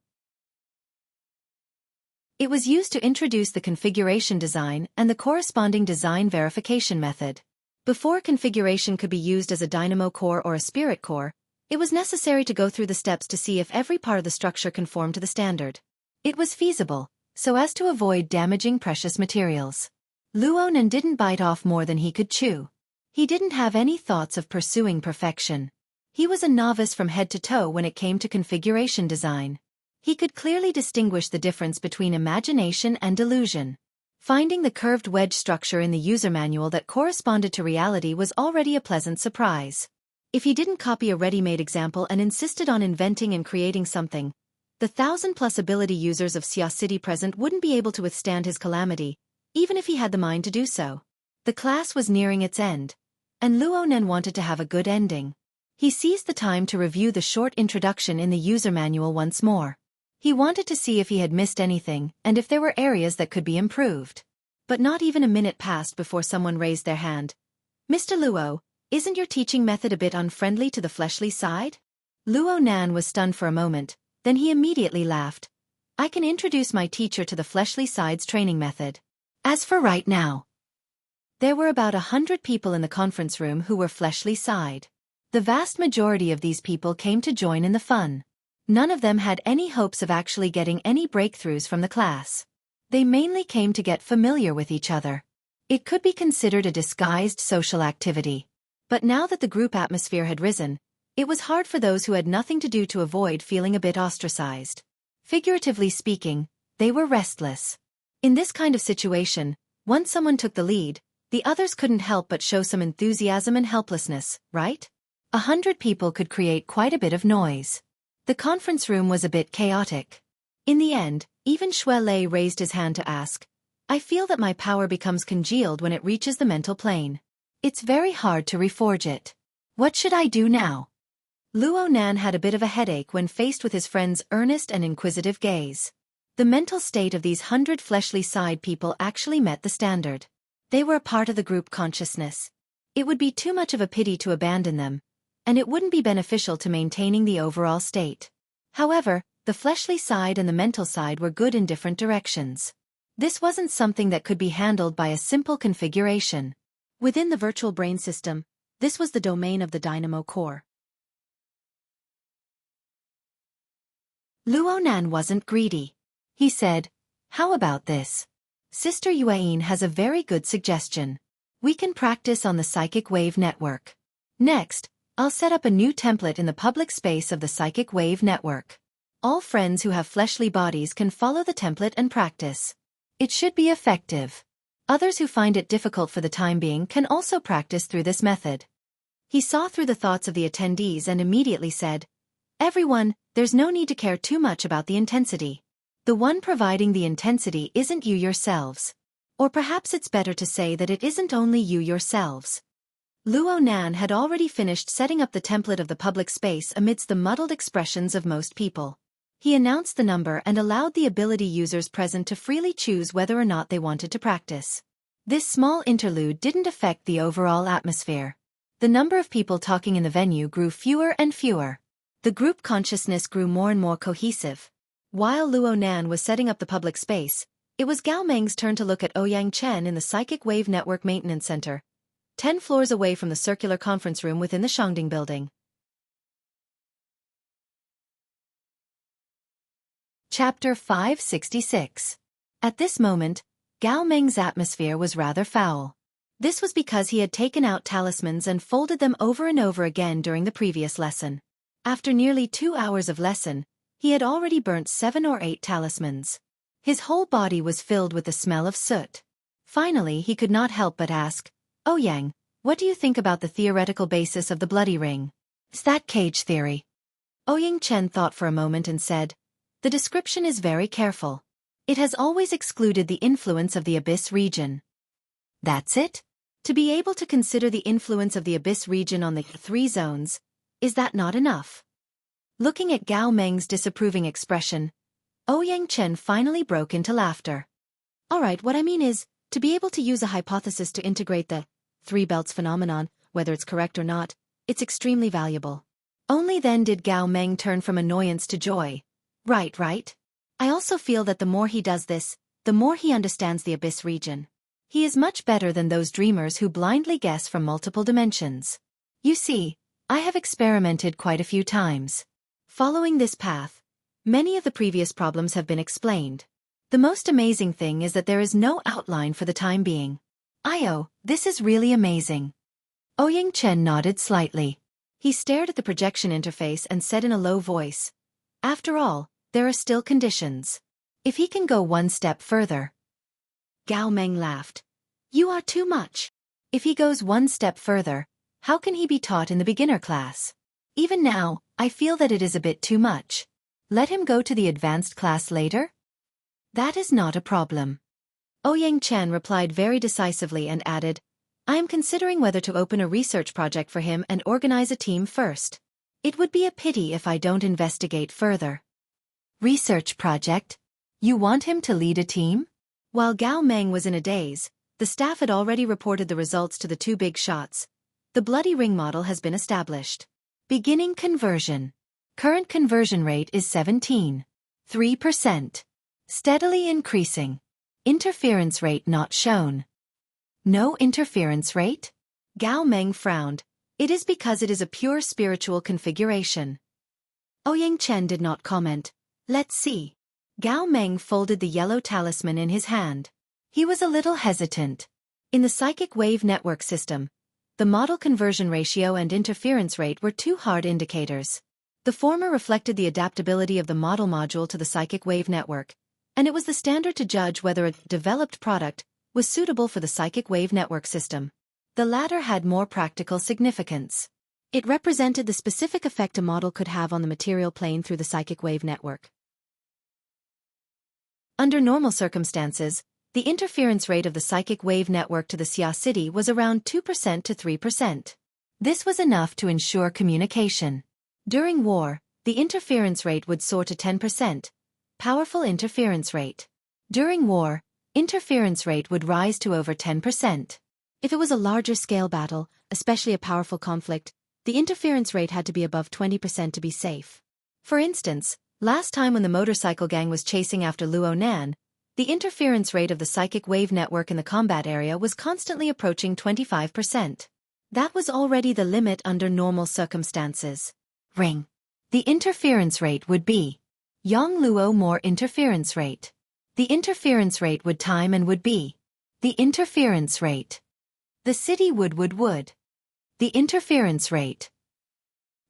It was used to introduce the configuration design and the corresponding design verification method. Before configuration could be used as a dynamo core or a spirit core, it was necessary to go through the steps to see if every part of the structure conformed to the standard. It was feasible, so as to avoid damaging precious materials. Luo Nen didn't bite off more than he could chew. He didn't have any thoughts of pursuing perfection. He was a novice from head to toe when it came to configuration design. He could clearly distinguish the difference between imagination and delusion. Finding the curved wedge structure in the user manual that corresponded to reality was already a pleasant surprise. If he didn't copy a ready-made example and insisted on inventing and creating something, the 1,000+ ability users of Xia City present wouldn't be able to withstand his calamity, even if he had the mind to do so. The class was nearing its end, and Luo Nen wanted to have a good ending. He seized the time to review the short introduction in the user manual once more. He wanted to see if he had missed anything and if there were areas that could be improved. But not even a minute passed before someone raised their hand. Mr. Luo, isn't your teaching method a bit unfriendly to the fleshly side? Luo Nan was stunned for a moment, then he immediately laughed. I can introduce my teacher to the fleshly side's training method. As for right now. There were about 100 people in the conference room who were fleshly side. The vast majority of these people came to join in the fun. None of them had any hopes of actually getting any breakthroughs from the class. They mainly came to get familiar with each other. It could be considered a disguised social activity. But now that the group atmosphere had risen, it was hard for those who had nothing to do to avoid feeling a bit ostracized. Figuratively speaking, they were restless. In this kind of situation, once someone took the lead, the others couldn't help but show some enthusiasm and helplessness, right? 100 people could create quite a bit of noise. The conference room was a bit chaotic. In the end, even Xue Lei raised his hand to ask, I feel that my power becomes congealed when it reaches the mental plane. It's very hard to reforge it. What should I do now? Luo Nan had a bit of a headache when faced with his friend's earnest and inquisitive gaze. The mental state of these 100 fleshly side people actually met the standard. They were a part of the group consciousness. It would be too much of a pity to abandon them, and it wouldn't be beneficial to maintaining the overall state. However, the fleshly side and the mental side were good in different directions. This wasn't something that could be handled by a simple configuration. Within the virtual brain system, this was the domain of the dynamo core. Luo Nan wasn't greedy. He said, how about this? Sister Yuan has a very good suggestion. We can practice on the psychic wave network. Next, I'll set up a new template in the public space of the psychic wave network. All friends who have fleshly bodies can follow the template and practice. It should be effective. Others who find it difficult for the time being can also practice through this method. He saw through the thoughts of the attendees and immediately said, everyone, there's no need to care too much about the intensity. The one providing the intensity isn't you yourselves. Or perhaps it's better to say that it isn't only you yourselves. Luo Nan had already finished setting up the template of the public space amidst the muddled expressions of most people. He announced the number and allowed the ability users present to freely choose whether or not they wanted to practice. This small interlude didn't affect the overall atmosphere. The number of people talking in the venue grew fewer and fewer. The group consciousness grew more and more cohesive. While Luo Nan was setting up the public space, it was Gao Meng's turn to look at Ouyang Chen in the Psychic Wave Network Maintenance Center. 10 floors away from the circular conference room within the Shangding building. Chapter 566. At this moment, Gao Meng's atmosphere was rather foul. This was because he had taken out talismans and folded them over and over again during the previous lesson. After nearly 2 hours of lesson, he had already burnt 7 or 8 talismans. His whole body was filled with the smell of soot. Finally, he could not help but ask, "Ouyang, what do you think about the theoretical basis of the bloody ring? Is that cage theory?" Ouyang Chen thought for a moment and said, "The description is very careful. It has always excluded the influence of the abyss region." "That's it? To be able to consider the influence of the abyss region on the 3 zones, is that not enough?" Looking at Gao Meng's disapproving expression, Ouyang Chen finally broke into laughter. "Alright, what I mean is, to be able to use a hypothesis to integrate the 3 belts phenomenon, whether it's correct or not, it's extremely valuable." Only then did Gao Meng turn from annoyance to joy. Right. I also feel that the more he does this, the more he understands the abyss region. He is much better than those dreamers who blindly guess from multiple dimensions. You see, I have experimented quite a few times. Following this path, many of the previous problems have been explained. The most amazing thing is that there is no outline for the time being. This is really amazing. Ouyang Chen nodded slightly. He stared at the projection interface and said in a low voice, "After all, there are still conditions. If he can go one step further." Gao Meng laughed. "You are too much. If he goes one step further, how can he be taught in the beginner class? Even now, I feel that it is a bit too much. Let him go to the advanced class later?" "That is not a problem." Ouyang Chen replied very decisively and added, "I am considering whether to open a research project for him and organize a team first. It would be a pity if I don't investigate further." "Research project? You want him to lead a team?" While Gao Meng was in a daze, the staff had already reported the results to the 2 big shots. The bloody ring model has been established. Beginning conversion. Current conversion rate is 17.3%. Steadily increasing. Interference rate not shown. No interference rate? Gao Meng frowned. It is because it is a pure spiritual configuration. Ouyang Chen did not comment. Let's see. Gao Meng folded the yellow talisman in his hand. He was a little hesitant. In the psychic wave network system, the model conversion ratio and interference rate were 2 hard indicators. The former reflected the adaptability of the model module to the psychic wave network, and it was the standard to judge whether a developed product was suitable for the psychic wave network system. The latter had more practical significance. It represented the specific effect a model could have on the material plane through the psychic wave network. Under normal circumstances, the interference rate of the psychic wave network to the Xia city was around 2% to 3%. This was enough to ensure communication. During war, the interference rate would soar to 10%. Powerful interference rate. During war, interference rate would rise to over 10%. If it was a larger-scale battle, especially a powerful conflict, the interference rate had to be above 20% to be safe. For instance, last time when the motorcycle gang was chasing after Luo Nan, the interference rate of the psychic wave network in the combat area was constantly approaching 25%. That was already the limit under normal circumstances. Ring. The interference rate would be Yang Luo more interference rate. The interference rate would time and would be the interference rate. The city would. The interference rate.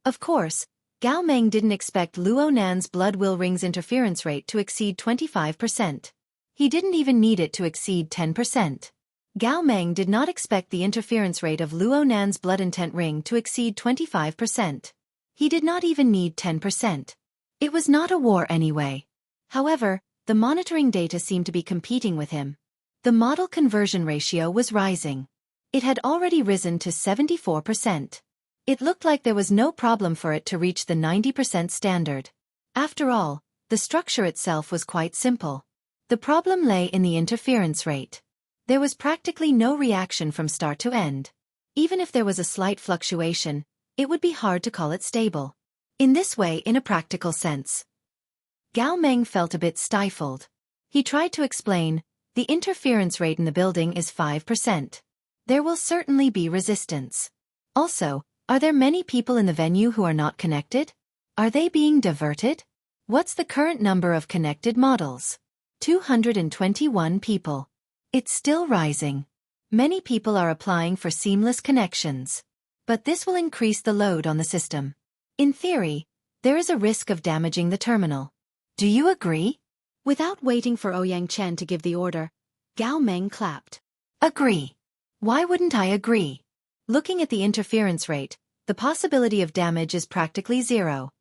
Of course, Gao Meng didn't expect Luo Nan's blood will ring's interference rate to exceed 25%. He didn't even need it to exceed 10%. Gao Meng did not expect the interference rate of Luo Nan's blood intent ring to exceed 25%. He did not even need 10%. It was not a war anyway. However, the monitoring data seemed to be competing with him. The model conversion ratio was rising. It had already risen to 74%. It looked like there was no problem for it to reach the 90% standard. After all, the structure itself was quite simple. The problem lay in the interference rate. There was practically no reaction from start to end. Even if there was a slight fluctuation, it would be hard to call it stable. In this way, in a practical sense. Gao Meng felt a bit stifled. He tried to explain, the interference rate in the building is 5%. There will certainly be resistance. Also, are there many people in the venue who are not connected? Are they being diverted? What's the current number of connected models? 221 people. It's still rising. Many people are applying for seamless connections. But this will increase the load on the system. In theory, there is a risk of damaging the terminal. Do you agree? Without waiting for Ouyang Chen to give the order, Gao Meng clapped. Agree. Why wouldn't I agree? Looking at the interference rate, the possibility of damage is practically zero.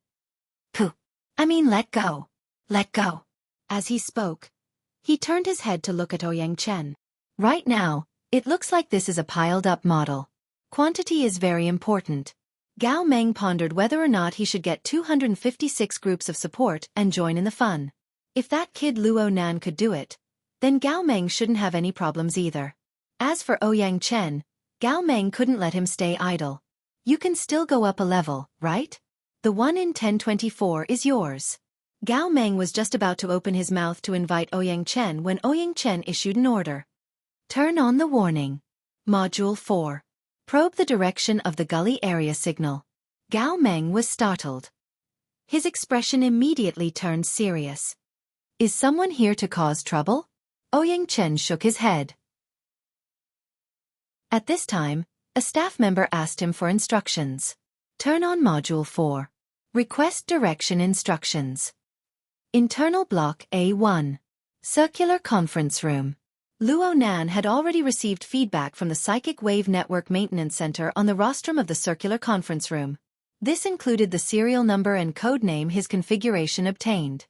Let go. Let go. As he spoke, he turned his head to look at Ouyang Chen. Right now, it looks like this is a piled-up model. Quantity is very important. Gao Meng pondered whether or not he should get 256 groups of support and join in the fun. If that kid Luo Nan could do it, then Gao Meng shouldn't have any problems either. As for Ouyang Chen, Gao Meng couldn't let him stay idle. You can still go up a level, right? The 1 in 1024 is yours. Gao Meng was just about to open his mouth to invite Ouyang Chen when Ouyang Chen issued an order. Turn on the warning. Module 4. Probe the direction of the gully area signal. Gao Meng was startled. His expression immediately turned serious. Is someone here to cause trouble? Ouyang Chen shook his head. At this time, a staff member asked him for instructions. Turn on Module 4. Request direction instructions. Internal Block A1. Circular Conference Room. Luo Nan had already received feedback from the Psychic Wave Network Maintenance Center on the rostrum of the circular conference room. This included the serial number and code name his configuration obtained.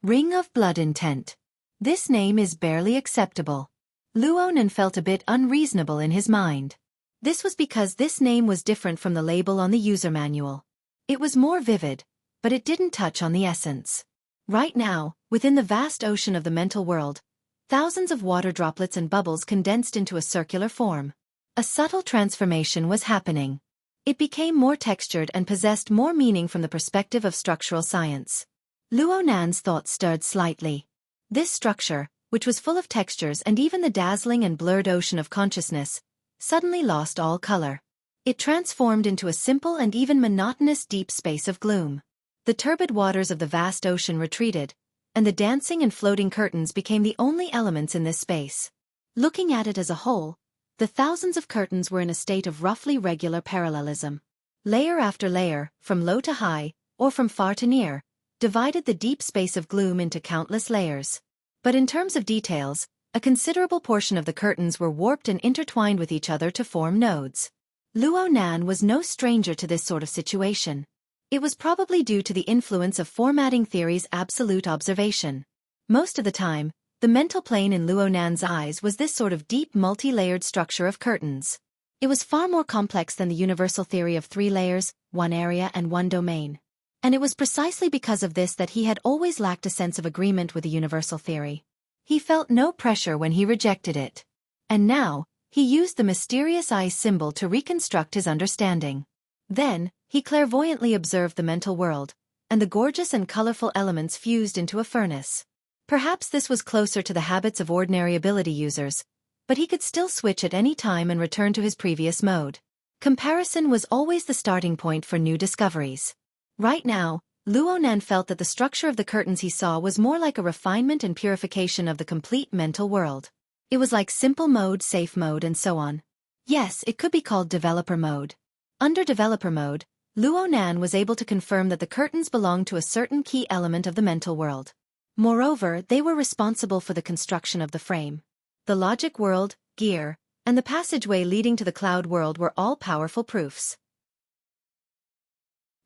Ring of Blood Intent. This name is barely acceptable. Luo Nan felt a bit unreasonable in his mind. This was because this name was different from the label on the user manual. It was more vivid, but it didn't touch on the essence. Right now, within the vast ocean of the mental world, thousands of water droplets and bubbles condensed into a circular form. A subtle transformation was happening. It became more textured and possessed more meaning from the perspective of structural science. Luo Nan's thoughts stirred slightly. This structure, which was full of textures and even the dazzling and blurred ocean of consciousness, suddenly lost all color. It transformed into a simple and even monotonous deep space of gloom. The turbid waters of the vast ocean retreated, and the dancing and floating curtains became the only elements in this space. Looking at it as a whole, the thousands of curtains were in a state of roughly regular parallelism. Layer after layer, from low to high, or from far to near, divided the deep space of gloom into countless layers. But in terms of details, a considerable portion of the curtains were warped and intertwined with each other to form nodes. Luo Nan was no stranger to this sort of situation. It was probably due to the influence of formatting theory's absolute observation. Most of the time, the mental plane in Luo Nan's eyes was this sort of deep multi-layered structure of curtains. It was far more complex than the universal theory of 3 layers, 1 area and 1 domain. And it was precisely because of this that he had always lacked a sense of agreement with the universal theory. He felt no pressure when he rejected it. And now, he used the mysterious eye symbol to reconstruct his understanding. Then, he clairvoyantly observed the mental world, and the gorgeous and colorful elements fused into a furnace. Perhaps this was closer to the habits of ordinary ability users, but he could still switch at any time and return to his previous mode. Comparison was always the starting point for new discoveries. Right now, Luo Nan felt that the structure of the curtains he saw was more like a refinement and purification of the complete mental world. It was like simple mode, safe mode, and so on. Yes, it could be called developer mode. Under developer mode, Luo Nan was able to confirm that the curtains belonged to a certain key element of the mental world. Moreover, they were responsible for the construction of the frame. The logic world, gear, and the passageway leading to the cloud world were all powerful proofs.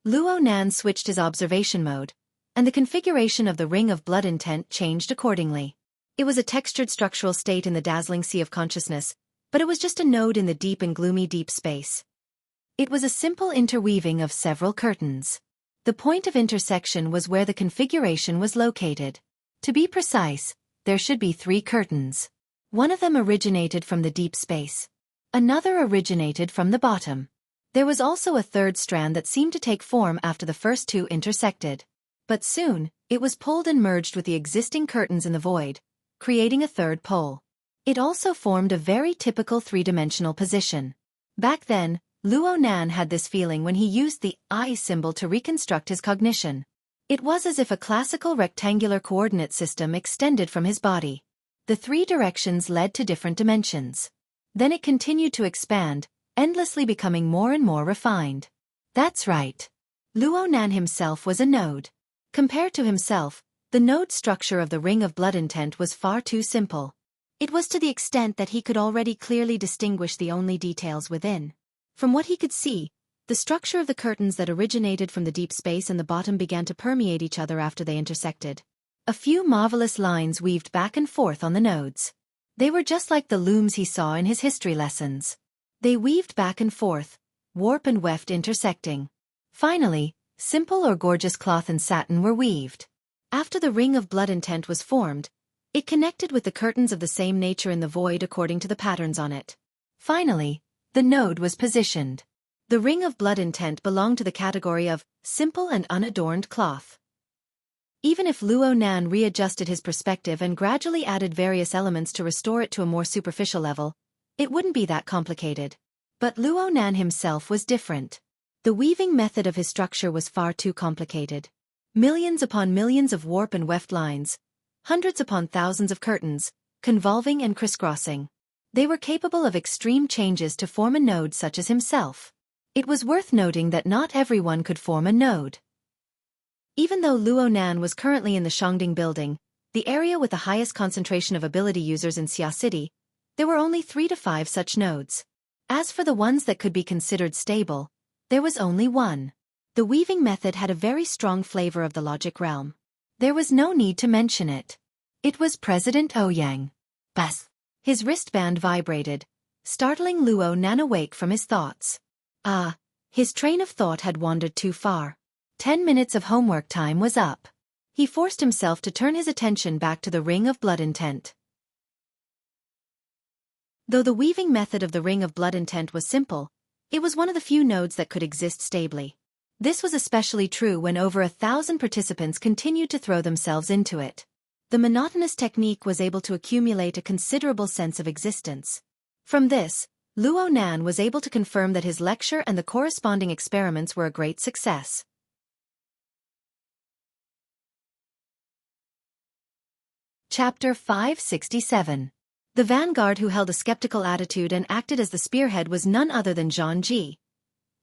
Luo Nan switched his observation mode, and the configuration of the ring of blood intent changed accordingly. It was a textured structural state in the dazzling sea of consciousness, but it was just a node in the deep and gloomy deep space. It was a simple interweaving of several curtains. The point of intersection was where the configuration was located. To be precise, there should be 3 curtains. One of them originated from the deep space. Another originated from the bottom. There was also a third strand that seemed to take form after the first 2 intersected. But soon, it was pulled and merged with the existing curtains in the void, creating a third pole. It also formed a very typical three-dimensional position. Back then, Luo Nan had this feeling when he used the eye symbol to reconstruct his cognition. It was as if a classical rectangular coordinate system extended from his body. The three directions led to different dimensions. Then it continued to expand, endlessly becoming more and more refined. That's right. Luo Nan himself was a node. Compared to himself, the node structure of the ring of blood intent was far too simple. It was to the extent that he could already clearly distinguish the only details within. From what he could see, the structure of the curtains that originated from the deep space and the bottom began to permeate each other after they intersected. A few marvelous lines weaved back and forth on the nodes. They were just like the looms he saw in his history lessons. They weaved back and forth, warp and weft intersecting. Finally, simple or gorgeous cloth and satin were weaved. After the ring of blood intent was formed, it connected with the curtains of the same nature in the void according to the patterns on it. Finally, the node was positioned. The ring of blood intent belonged to the category of simple and unadorned cloth. Even if Luo Nan readjusted his perspective and gradually added various elements to restore it to a more superficial level, it wouldn't be that complicated. But Luo Nan himself was different. The weaving method of his structure was far too complicated. Millions upon millions of warp and weft lines, hundreds upon thousands of curtains, convolving and crisscrossing. They were capable of extreme changes to form a node such as himself. It was worth noting that not everyone could form a node. Even though Luo Nan was currently in the Shangding building, the area with the highest concentration of ability users in Xia City, there were only 3 to 5 such nodes. As for the ones that could be considered stable, there was only one. The weaving method had a very strong flavor of the logic realm. There was no need to mention it. It was President Ouyang. Bas. His wristband vibrated, startling Luo Nan awake from his thoughts. His train of thought had wandered too far. 10 minutes of homework time was up. He forced himself to turn his attention back to the ring of blood intent. Though the weaving method of the ring of blood intent was simple, it was one of the few nodes that could exist stably. This was especially true when over 1,000 participants continued to throw themselves into it. The monotonous technique was able to accumulate a considerable sense of existence. From this, Luo Nan was able to confirm that his lecture and the corresponding experiments were a great success. Chapter 567. The vanguard who held a skeptical attitude and acted as the spearhead was none other than Zhang Ji,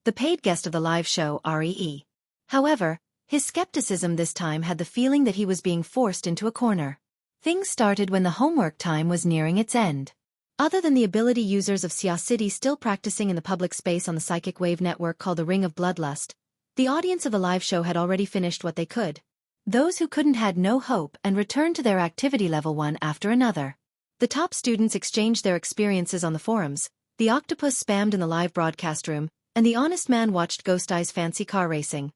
the paid guest of the live show REE. However, his skepticism this time had the feeling that he was being forced into a corner. Things started when the homework time was nearing its end. Other than the ability users of Xia City still practicing in the public space on the psychic wave network called the Ring of Bloodlust, the audience of the live show had already finished what they could. Those who couldn't had no hope and returned to their activity level one after another. The top students exchanged their experiences on the forums, the octopus spammed in the live broadcast room, and the honest man watched Ghost Eye's fancy car racing.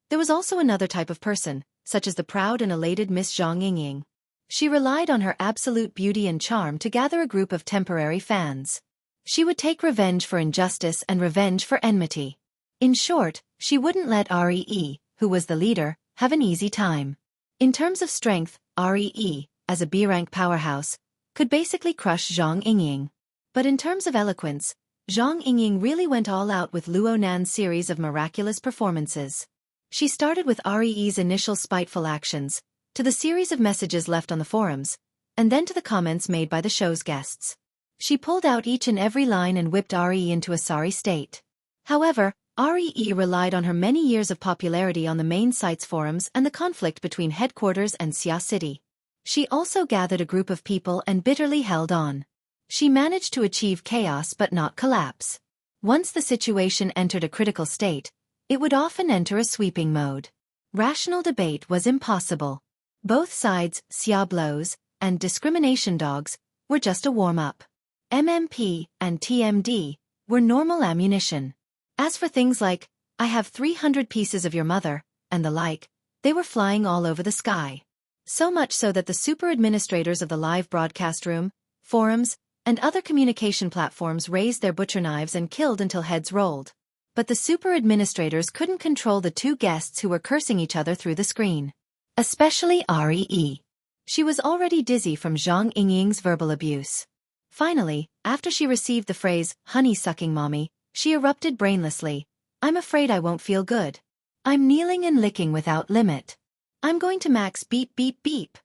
There was also another type of person, such as the proud and elated Miss Zhang Yingying. She relied on her absolute beauty and charm to gather a group of temporary fans. She would take revenge for injustice and revenge for enmity. In short, she wouldn't let REE, who was the leader, have an easy time. In terms of strength, REE, as a B-rank powerhouse, could basically crush Zhang Yingying. But in terms of eloquence, Zhang Yingying really went all out with Luo Nan's series of miraculous performances. She started with REE's initial spiteful actions, to the series of messages left on the forums, and then to the comments made by the show's guests. She pulled out each and every line and whipped REE into a sorry state. However, REE relied on her many years of popularity on the main site's forums and the conflict between headquarters and Xia City. She also gathered a group of people and bitterly held on. She managed to achieve chaos but not collapse. Once the situation entered a critical state, it would often enter a sweeping mode. Rational debate was impossible. Both sides, Xia blows, and discrimination dogs, were just a warm-up. MMP and TMD were normal ammunition. As for things like, I have 300 pieces of your mother, and the like, they were flying all over the sky. So much so that the super administrators of the live broadcast room, forums, and other communication platforms raised their butcher knives and killed until heads rolled. But the super administrators couldn't control the two guests who were cursing each other through the screen. Especially REE. She was already dizzy from Zhang Yingying's verbal abuse. Finally, after she received the phrase, honey-sucking mommy, she erupted brainlessly. I'm afraid I won't feel good. I'm kneeling and licking without limit. I'm going to max beep beep beep.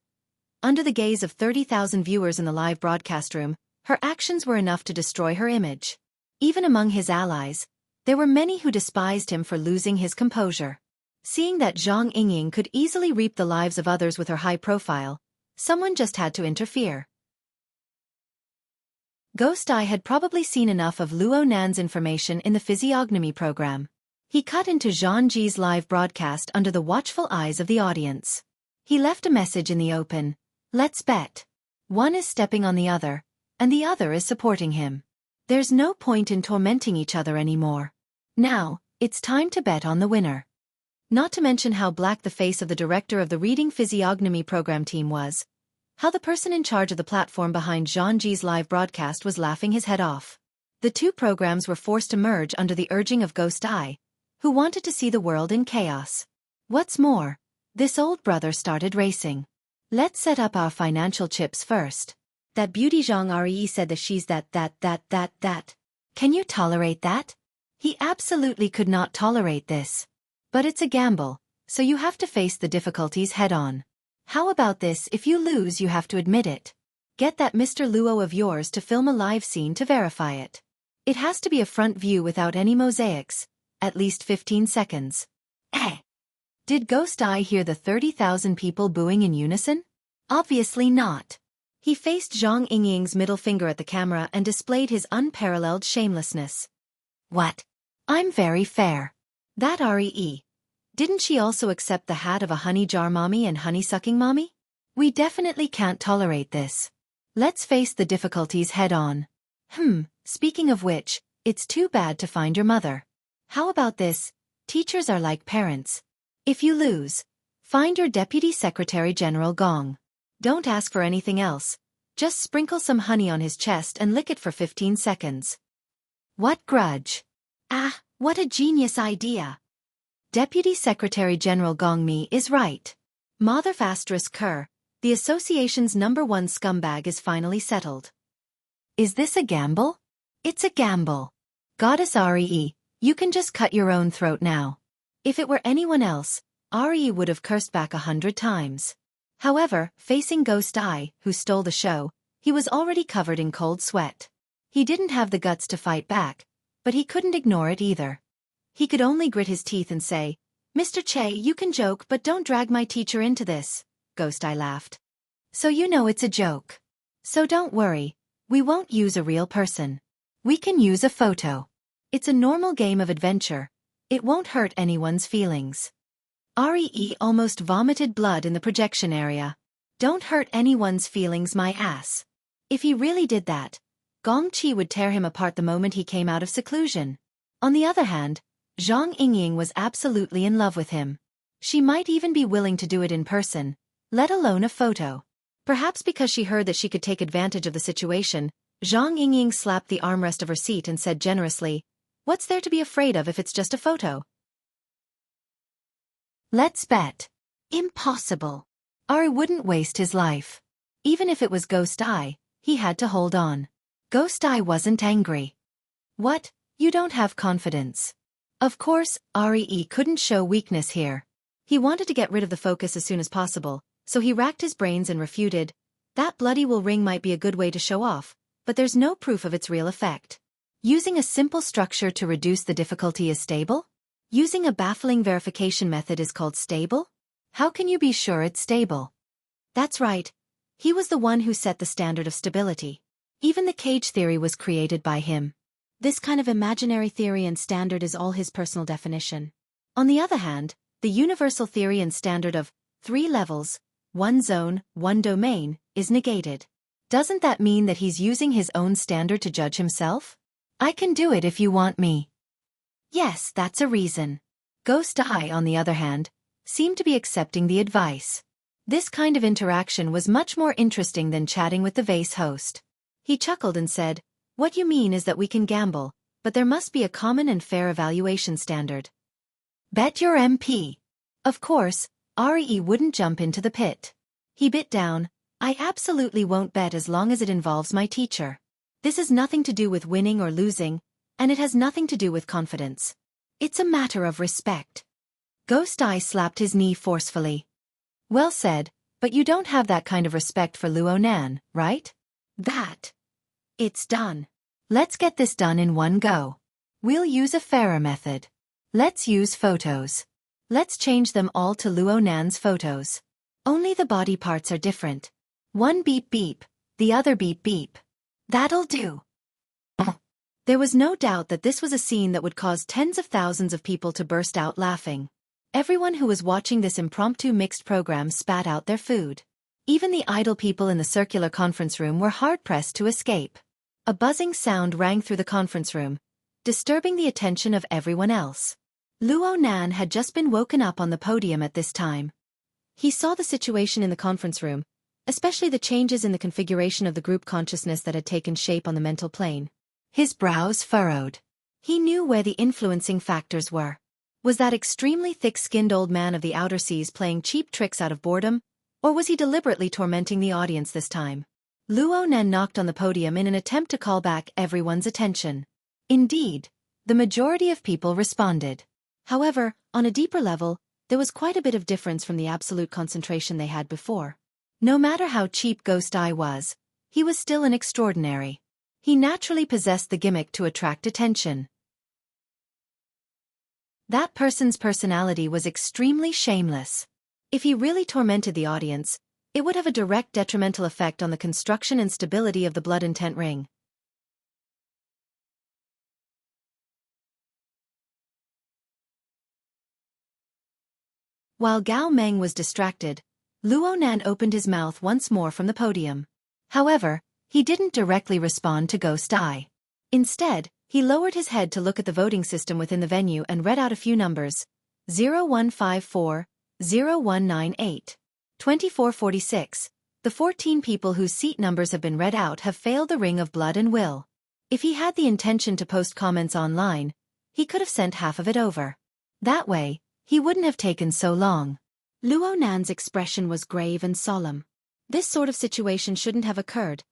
Under the gaze of 30,000 viewers in the live broadcast room, her actions were enough to destroy her image. Even among his allies, there were many who despised him for losing his composure. Seeing that Zhang Yingying could easily reap the lives of others with her high profile, someone just had to interfere. Ghost Eye had probably seen enough of Luo Nan's information in the physiognomy program. He cut into Zhang Ji's live broadcast under the watchful eyes of the audience. He left a message in the open. Let's bet. One is stepping on the other, and the other is supporting him. There's no point in tormenting each other anymore. Now, it's time to bet on the winner. Not to mention how black the face of the director of the Reading Physiognomy program team was. How the person in charge of the platform behind Zhang Ji's live broadcast was laughing his head off. The two programs were forced to merge under the urging of Ghost Eye, who wanted to see the world in chaos. What's more, this old brother started racing. Let's set up our financial chips first. That beauty Zhang Re said that she's that. Can you tolerate that? He absolutely could not tolerate this. But it's a gamble, so you have to face the difficulties head-on. How about this? If you lose, you have to admit it. Get that Mr. Luo of yours to film a live scene to verify it. It has to be a front view without any mosaics, at least 15 seconds. Did Ghost Eye hear the 30,000 people booing in unison? Obviously not. He faced Zhang Yingying's middle finger at the camera and displayed his unparalleled shamelessness. What? I'm very fair. That Re. Didn't she also accept the hat of a honey jar mommy and honey-sucking mommy? We definitely can't tolerate this. Let's face the difficulties head-on. Speaking of which, it's too bad to find your mother. How about this? Teachers are like parents. If you lose, find your Deputy Secretary General Gong. Don't ask for anything else. Just sprinkle some honey on his chest and lick it for 15 seconds. What grudge? Ah, what a genius idea. Deputy Secretary General Gong Mi is right. Mother Kerr, the association's #1 scumbag is finally settled. Is this a gamble? It's a gamble. Goddess Re, you can just cut your own throat now. If it were anyone else, Re would have cursed back 100 times. However, facing Ghost Eye, who stole the show, he was already covered in cold sweat. He didn't have the guts to fight back, but he couldn't ignore it either. He could only grit his teeth and say, Mr. Che, you can joke but don't drag my teacher into this. Ghost Eye laughed. So you know it's a joke. So don't worry, we won't use a real person. We can use a photo. It's a normal game of adventure. It won't hurt anyone's feelings. Re almost vomited blood in the projection area. Don't hurt anyone's feelings, my ass. If he really did that, Gong Chi would tear him apart the moment he came out of seclusion. On the other hand, Zhang Yingying was absolutely in love with him. She might even be willing to do it in person, let alone a photo. Perhaps because she heard that she could take advantage of the situation, Zhang Yingying slapped the armrest of her seat and said generously, "What's there to be afraid of if it's just a photo?" Let's bet. Impossible. Ari wouldn't waste his life. Even if it was Ghost Eye, he had to hold on. Ghost Eye wasn't angry. What? You don't have confidence. Of course, Re couldn't show weakness here. He wanted to get rid of the focus as soon as possible, so he racked his brains and refuted. That bloody wool ring might be a good way to show off, but there's no proof of its real effect. Using a simple structure to reduce the difficulty is stable? Using a baffling verification method is called stable? How can you be sure it's stable? That's right. He was the one who set the standard of stability. Even the cage theory was created by him. This kind of imaginary theory and standard is all his personal definition. On the other hand, the universal theory and standard of 3 levels, 1 zone, 1 domain, is negated. Doesn't that mean that he's using his own standard to judge himself? I can do it if you want me. Yes, that's a reason. Ghost Eye, on the other hand, seemed to be accepting the advice. This kind of interaction was much more interesting than chatting with the vase host. He chuckled and said, "What you mean is that we can gamble, but there must be a common and fair evaluation standard. Bet your MP." Of course, Re wouldn't jump into the pit. He bit down. I absolutely won't bet as long as it involves my teacher. This has nothing to do with winning or losing, and it has nothing to do with confidence. It's a matter of respect. Ghost Eye slapped his knee forcefully. Well said, but you don't have that kind of respect for Luo Nan, right? It's done. Let's get this done in one go. We'll use a fairer method. Let's use photos. Let's change them all to Luo Nan's photos. Only the body parts are different. One beep beep, the other beep beep. That'll do. There was no doubt that this was a scene that would cause tens of thousands of people to burst out laughing. Everyone who was watching this impromptu mixed program spat out their food. Even the idle people in the circular conference room were hard-pressed to escape. A buzzing sound rang through the conference room, disturbing the attention of everyone else. Luo Nan had just been woken up on the podium at this time. He saw the situation in the conference room, especially the changes in the configuration of the group consciousness that had taken shape on the mental plane. His brows furrowed. He knew where the influencing factors were. Was that extremely thick-skinned old man of the outer seas playing cheap tricks out of boredom, or was he deliberately tormenting the audience this time? Luo Nan knocked on the podium in an attempt to call back everyone's attention. Indeed, the majority of people responded. However, on a deeper level, there was quite a bit of difference from the absolute concentration they had before. No matter how cheap Ghost Eye was, he was still an extraordinary. He naturally possessed the gimmick to attract attention. That person's personality was extremely shameless. If he really tormented the audience, it would have a direct detrimental effect on the construction and stability of the blood intent ring. While Gao Meng was distracted, Luo Nan opened his mouth once more from the podium. However, he didn't directly respond to Ghost Eye. Instead, he lowered his head to look at the voting system within the venue and read out a few numbers. 0154, 0198, 2446. The 14 people whose seat numbers have been read out have failed the Ring of Blood and Will. If he had the intention to post comments online, he could have sent half of it over. That way, he wouldn't have taken so long. Luo Nan's expression was grave and solemn. This sort of situation shouldn't have occurred,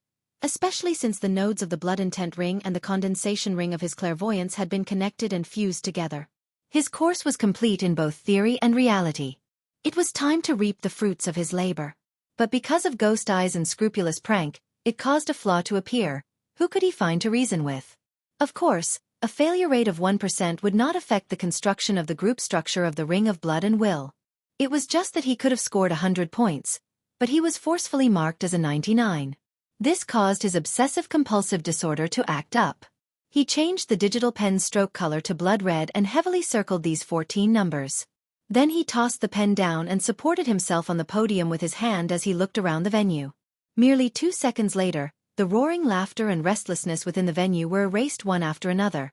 especially since the nodes of the blood intent ring and the condensation ring of his clairvoyance had been connected and fused together. His course was complete in both theory and reality. It was time to reap the fruits of his labor. But because of Ghost Eye's unscrupulous prank, it caused a flaw to appear. Who could he find to reason with? Of course, a failure rate of 1% would not affect the construction of the group structure of the Ring of Blood and Will. It was just that he could have scored 100 points, but he was forcefully marked as a 99. This caused his obsessive-compulsive disorder to act up. He changed the digital pen's stroke color to blood red and heavily circled these 14 numbers. Then he tossed the pen down and supported himself on the podium with his hand as he looked around the venue. Merely 2 seconds later, the roaring laughter and restlessness within the venue were erased one after another,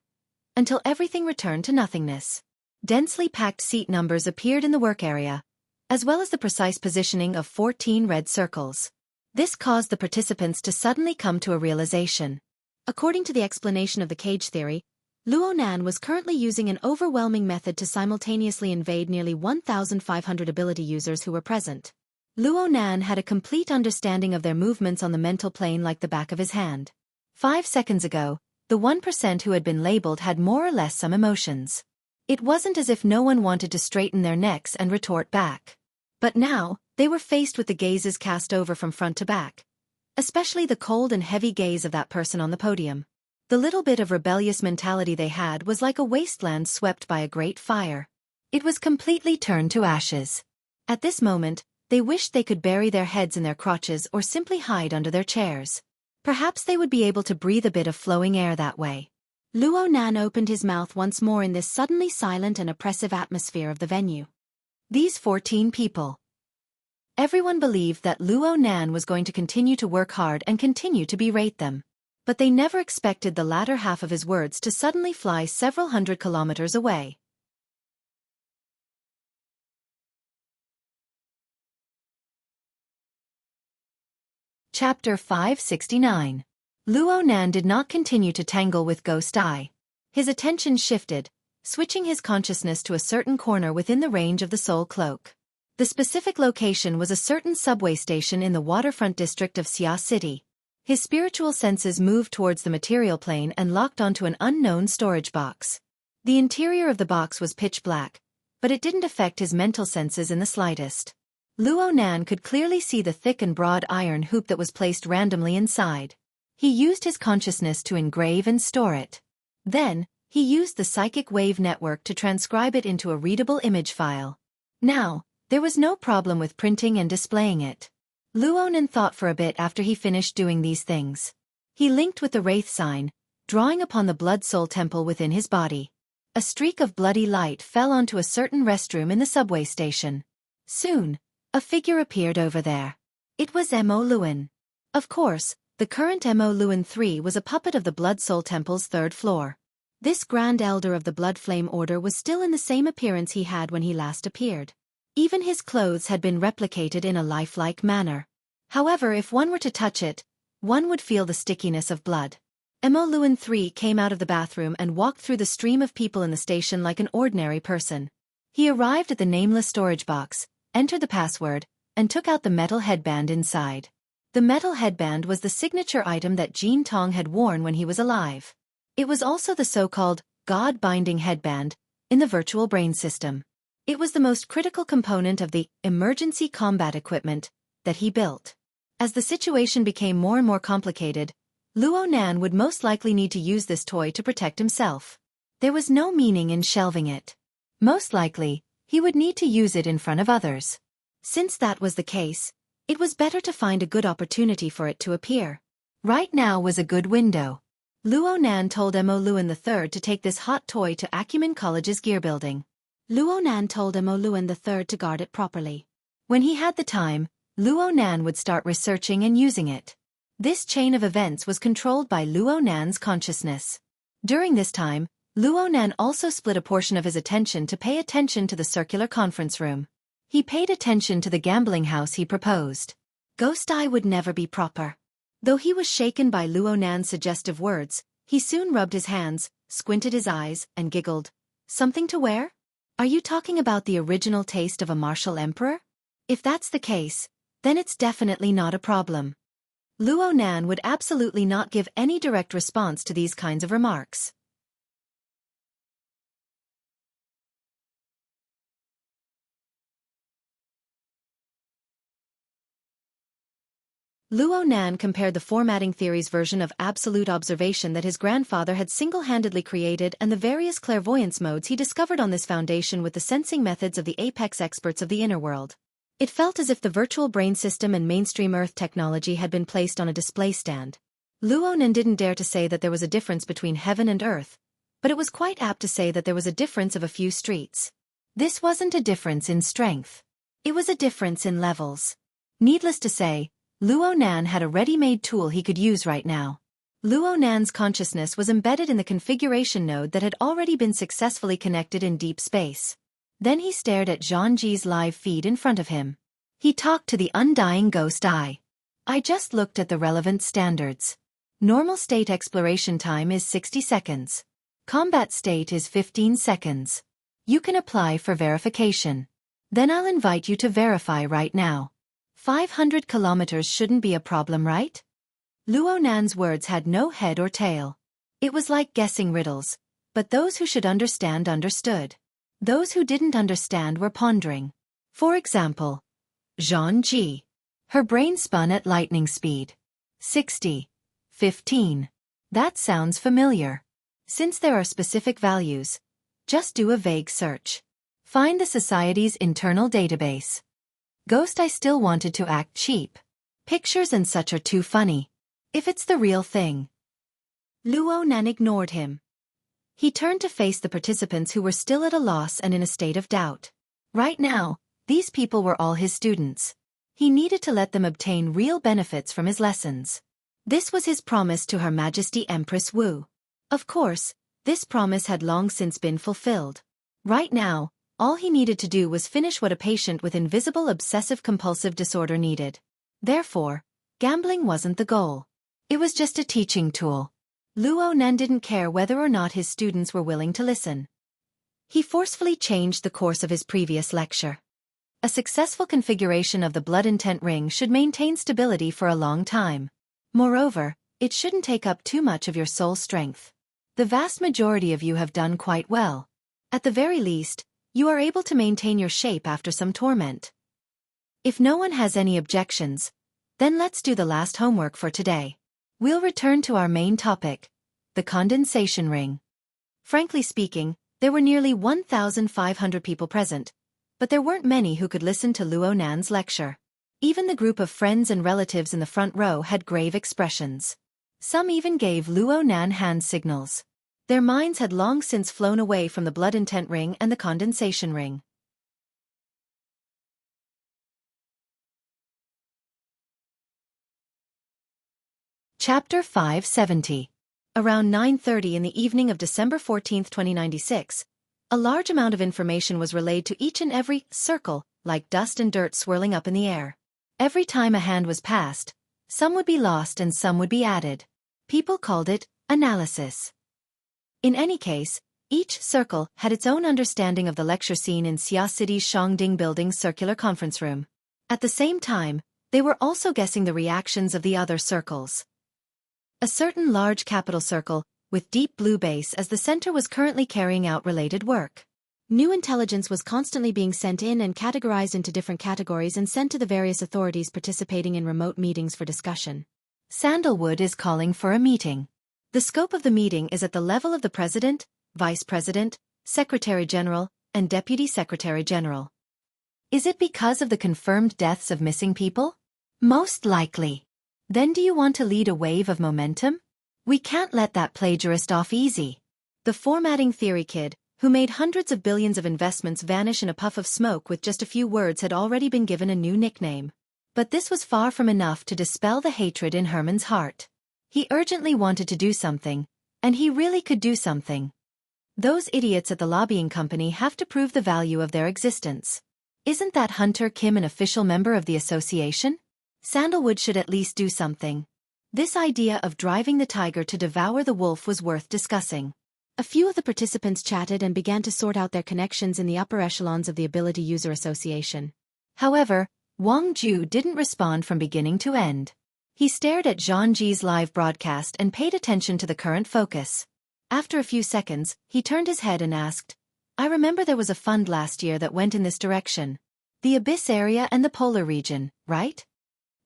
until everything returned to nothingness. Densely packed seat numbers appeared in the work area, as well as the precise positioning of 14 red circles. This caused the participants to suddenly come to a realization. According to the explanation of the cage theory, Luo Nan was currently using an overwhelming method to simultaneously invade nearly 1,500 ability users who were present. Luo Nan had a complete understanding of their movements on the mental plane like the back of his hand. 5 seconds ago, the 1% who had been labeled had more or less some emotions. It wasn't as if no one wanted to straighten their necks and retort back. But now, they were faced with the gazes cast over from front to back, especially the cold and heavy gaze of that person on the podium. The little bit of rebellious mentality they had was like a wasteland swept by a great fire. It was completely turned to ashes. At this moment, they wished they could bury their heads in their crotches or simply hide under their chairs. Perhaps they would be able to breathe a bit of flowing air that way. Luo Nan opened his mouth once more in this suddenly silent and oppressive atmosphere of the venue. These 14 people. Everyone believed that Luo Nan was going to continue to work hard and continue to berate them. But they never expected the latter half of his words to suddenly fly several hundred kilometers away. Chapter 569. Luo Nan did not continue to tangle with Ghost Eye. His attention shifted, switching his consciousness to a certain corner within the range of the soul cloak. The specific location was a certain subway station in the waterfront district of Xia City. His spiritual senses moved towards the material plane and locked onto an unknown storage box. The interior of the box was pitch black, but it didn't affect his mental senses in the slightest. Luo Nan could clearly see the thick and broad iron hoop that was placed randomly inside. He used his consciousness to engrave and store it. Then, he used the psychic wave network to transcribe it into a readable image file. Now, there was no problem with printing and displaying it. Luo Nan thought for a bit after he finished doing these things. He linked with the Wraith sign, drawing upon the Blood Soul Temple within his body. A streak of bloody light fell onto a certain restroom in the subway station. Soon, a figure appeared over there. It was Mo Luan. Of course, the current Mo Luan III was a puppet of the Blood Soul Temple's third floor. This Grand Elder of the Blood Flame Order was still in the same appearance he had when he last appeared. Even his clothes had been replicated in a lifelike manner. However, if one were to touch it, one would feel the stickiness of blood. Mo Luan III came out of the bathroom and walked through the stream of people in the station like an ordinary person. He arrived at the nameless storage box, entered the password, and took out the metal headband inside. The metal headband was the signature item that Jin Tong had worn when he was alive. It was also the so-called God-binding headband in the virtual brain system. It was the most critical component of the emergency combat equipment that he built. As the situation became more and more complicated, Luo Nan would most likely need to use this toy to protect himself. There was no meaning in shelving it. Most likely, he would need to use it in front of others. Since that was the case, it was better to find a good opportunity for it to appear. Right now was a good window. Luo Nan told Mo Luan III to take this hot toy to Acumen College's gear building. Luo Nan told Mo Luan III to guard it properly. When he had the time, Luo Nan would start researching and using it. This chain of events was controlled by Luo Nan's consciousness. During this time, Luo Nan also split a portion of his attention to pay attention to the circular conference room. He paid attention to the gambling house he proposed. Ghost Eye would never be proper. Though he was shaken by Luo Nan's suggestive words, he soon rubbed his hands, squinted his eyes, and giggled. Something to wear? Are you talking about the original taste of a martial emperor? If that's the case, then it's definitely not a problem. Luo Nan would absolutely not give any direct response to these kinds of remarks. Luo Nan compared the formatting theory's version of absolute observation that his grandfather had single-handedly created and the various clairvoyance modes he discovered on this foundation with the sensing methods of the apex experts of the inner world. It felt as if the virtual brain system and mainstream Earth technology had been placed on a display stand. Luo Nan didn't dare to say that there was a difference between heaven and earth, but it was quite apt to say that there was a difference of a few streets. This wasn't a difference in strength. It was a difference in levels. Needless to say, Luo Nan had a ready-made tool he could use right now. Luo Nan's consciousness was embedded in the configuration node that had already been successfully connected in deep space. Then he stared at Zhang Ji's live feed in front of him. He talked to the undying Ghost Eye. I just looked at the relevant standards. Normal state exploration time is 60 seconds. Combat state is 15 seconds. You can apply for verification. Then I'll invite you to verify right now. 500 kilometers shouldn't be a problem, right? Luo Nan's words had no head or tail. It was like guessing riddles, but those who should understand understood. Those who didn't understand were pondering. For example, Zhang Ji. Her brain spun at lightning speed. 60. 15. That sounds familiar. Since there are specific values, just do a vague search. Find the society's internal database. Ghost Eye still wanted to act cheap. Pictures and such are too funny. If it's the real thing. Luo Nan ignored him. He turned to face the participants who were still at a loss and in a state of doubt. Right now, these people were all his students. He needed to let them obtain real benefits from his lessons. This was his promise to Her Majesty Empress Wu. Of course, this promise had long since been fulfilled. Right now, all he needed to do was finish what a patient with invisible obsessive-compulsive disorder needed. Therefore, gambling wasn't the goal. It was just a teaching tool. Luo Nan didn't care whether or not his students were willing to listen. He forcefully changed the course of his previous lecture. A successful configuration of the blood intent ring should maintain stability for a long time. Moreover, it shouldn't take up too much of your soul strength. The vast majority of you have done quite well. At the very least, you are able to maintain your shape after some torment. If no one has any objections, then let's do the last homework for today. We'll return to our main topic, the condensation ring. Frankly speaking, there were nearly 1,500 people present, but there weren't many who could listen to Luo Nan's lecture. Even the group of friends and relatives in the front row had grave expressions. Some even gave Luo Nan hand signals. Their minds had long since flown away from the blood intent ring and the condensation ring. Chapter 570. Around 9:30 in the evening of December 14, 2096, a large amount of information was relayed to each and every circle, like dust and dirt swirling up in the air. Every time a hand was passed, some would be lost and some would be added. People called it analysis. In any case, each circle had its own understanding of the lecture scene in Xia City's Shangding Building's circular conference room. At the same time, they were also guessing the reactions of the other circles. A certain large capital circle, with deep blue base as the center, was currently carrying out related work. New intelligence was constantly being sent in and categorized into different categories and sent to the various authorities participating in remote meetings for discussion. Sandalwood is calling for a meeting. The scope of the meeting is at the level of the President, Vice President, Secretary General, and Deputy Secretary General. Is it because of the confirmed deaths of missing people? Most likely. Then do you want to lead a wave of momentum? We can't let that plagiarist off easy. The formatting theory kid, who made hundreds of billions of investments vanish in a puff of smoke with just a few words, had already been given a new nickname. But this was far from enough to dispel the hatred in Herman's heart. He urgently wanted to do something, and he really could do something. Those idiots at the lobbying company have to prove the value of their existence. Isn't that Hunter Kim an official member of the association? Sandalwood should at least do something. This idea of driving the tiger to devour the wolf was worth discussing. A few of the participants chatted and began to sort out their connections in the upper echelons of the Ability User Association. However, Wang Ju didn't respond from beginning to end. He stared at Zhang Ji's live broadcast and paid attention to the current focus. After a few seconds, he turned his head and asked, "I remember there was a fund last year that went in this direction. The Abyss area and the Polar region, right?"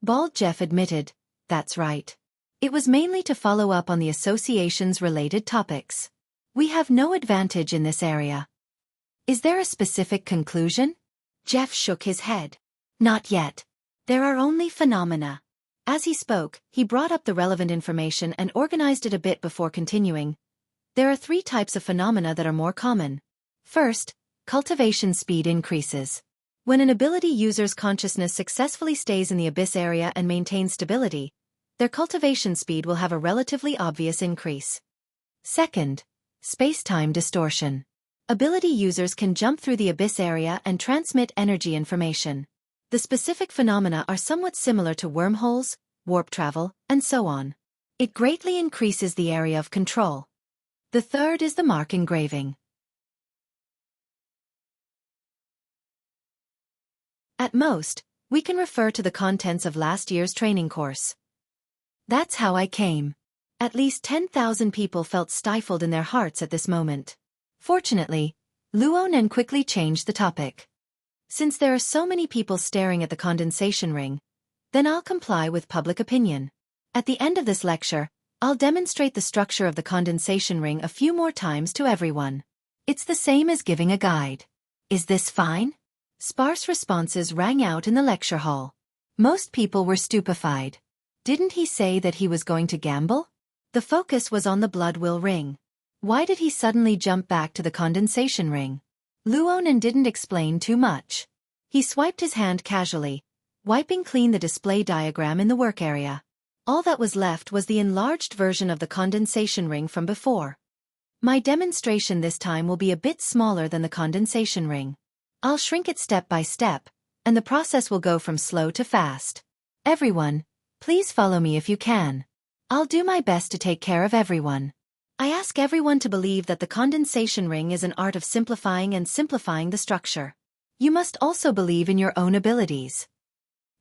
Bald Jeff admitted, "That's right. It was mainly to follow up on the association's related topics. We have no advantage in this area." "Is there a specific conclusion?" Jeff shook his head. "Not yet. There are only phenomena." As he spoke, he brought up the relevant information and organized it a bit before continuing. There are 3 types of phenomena that are more common. First, cultivation speed increases. When an ability user's consciousness successfully stays in the Abyss area and maintains stability, their cultivation speed will have a relatively obvious increase. Second, space-time distortion. Ability users can jump through the Abyss area and transmit energy information. The specific phenomena are somewhat similar to wormholes, warp travel, and so on. It greatly increases the area of control. The third is the mark engraving. At most, we can refer to the contents of last year's training course. That's how I came. At least 10,000 people felt stifled in their hearts at this moment. Fortunately, Luo Nan quickly changed the topic. Since there are so many people staring at the condensation ring, then I'll comply with public opinion. At the end of this lecture, I'll demonstrate the structure of the condensation ring a few more times to everyone. It's the same as giving a guide. Is this fine? Sparse responses rang out in the lecture hall. Most people were stupefied. Didn't he say that he was going to gamble? The focus was on the blood will ring. Why did he suddenly jump back to the condensation ring? Luo Nan didn't explain too much. He swiped his hand casually, wiping clean the display diagram in the work area. All that was left was the enlarged version of the condensation ring from before. My demonstration this time will be a bit smaller than the condensation ring. I'll shrink it step by step, and the process will go from slow to fast. Everyone, please follow me if you can. I'll do my best to take care of everyone. I ask everyone to believe that the condensation ring is an art of simplifying the structure. You must also believe in your own abilities.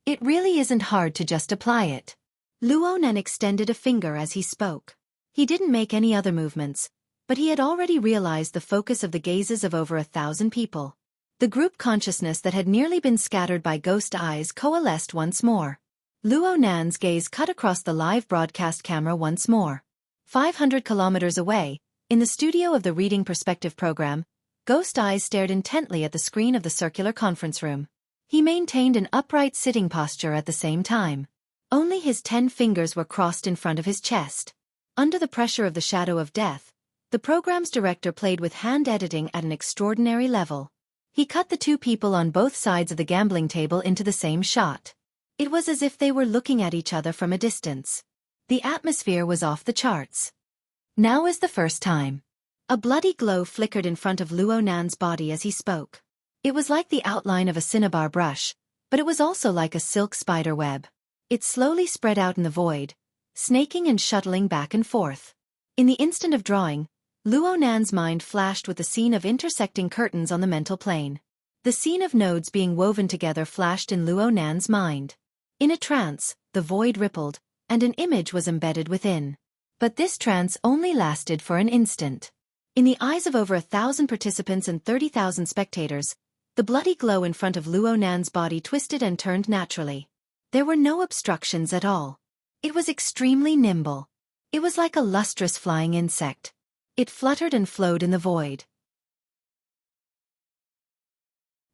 It really isn't hard to just apply it. Luonan extended a finger as he spoke. He didn't make any other movements, but he had already realized the focus of the gazes of over 1,000 people. The group consciousness that had nearly been scattered by ghost eyes coalesced once more. Luonan's gaze cut across the live broadcast camera once more. 500 kilometers away, in the studio of the Reading Perspective program, ghost eyes stared intently at the screen of the circular conference room. He maintained an upright sitting posture at the same time. Only his 10 fingers were crossed in front of his chest. Under the pressure of the shadow of death, the program's director played with hand editing at an extraordinary level. He cut the 2 people on both sides of the gambling table into the same shot. It was as if they were looking at each other from a distance. The atmosphere was off the charts. Now is the first time. A bloody glow flickered in front of Luonan's body as he spoke. It was like the outline of a cinnabar brush, but it was also like a silk spider web. It slowly spread out in the void, snaking and shuttling back and forth. In the instant of drawing, Luonan's mind flashed with the scene of intersecting curtains on the mental plane. The scene of nodes being woven together flashed in Luonan's mind. In a trance, the void rippled, and an image was embedded within. But this trance only lasted for an instant. In the eyes of over 1,000 participants and 30,000 spectators, the bloody glow in front of Luonan's body twisted and turned naturally. There were no obstructions at all. It was extremely nimble. It was like a lustrous flying insect. It fluttered and flowed in the void.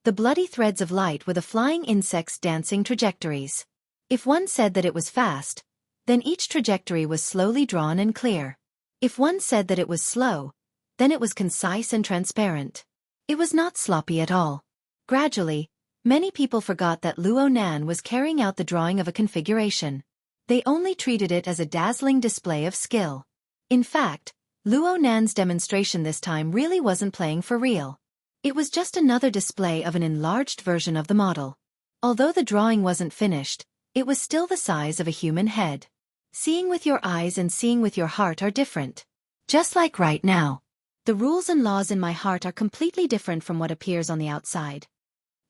The bloody threads of light were the flying insect's dancing trajectories. If one said that it was fast, then each trajectory was slowly drawn and clear. If one said that it was slow, then it was concise and transparent. It was not sloppy at all. Gradually, many people forgot that Luonan was carrying out the drawing of a configuration. They only treated it as a dazzling display of skill. In fact, Luonan's demonstration this time really wasn't playing for real. It was just another display of an enlarged version of the model. Although the drawing wasn't finished, it was still the size of a human head. Seeing with your eyes and seeing with your heart are different. Just like right now. The rules and laws in my heart are completely different from what appears on the outside.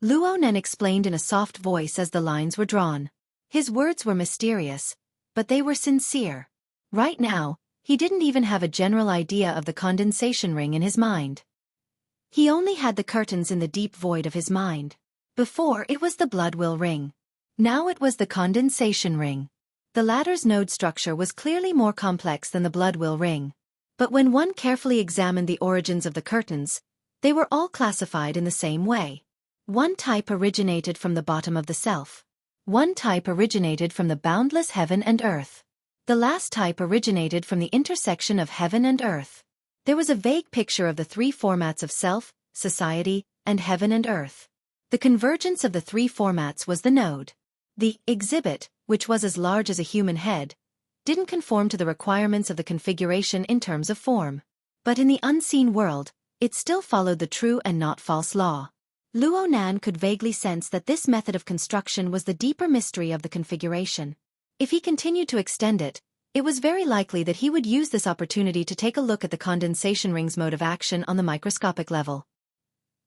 Luonan explained in a soft voice as the lines were drawn. His words were mysterious, but they were sincere. Right now, he didn't even have a general idea of the condensation ring in his mind. He only had the curtains in the deep void of his mind. Before it was the blood will ring. Now it was the condensation ring. The latter's node structure was clearly more complex than the blood will ring. But when one carefully examined the origins of the curtains, they were all classified in the same way. One type originated from the bottom of the self. One type originated from the boundless heaven and earth. The last type originated from the intersection of heaven and earth. There was a vague picture of the 3 formats of self, society, and heaven and earth. The convergence of the 3 formats was the node. The exhibit, which was as large as a human head, didn't conform to the requirements of the configuration in terms of form. But in the unseen world, it still followed the true and not false law. Luonan could vaguely sense that this method of construction was the deeper mystery of the configuration. If he continued to extend it, it was very likely that he would use this opportunity to take a look at the condensation ring's mode of action on the microscopic level.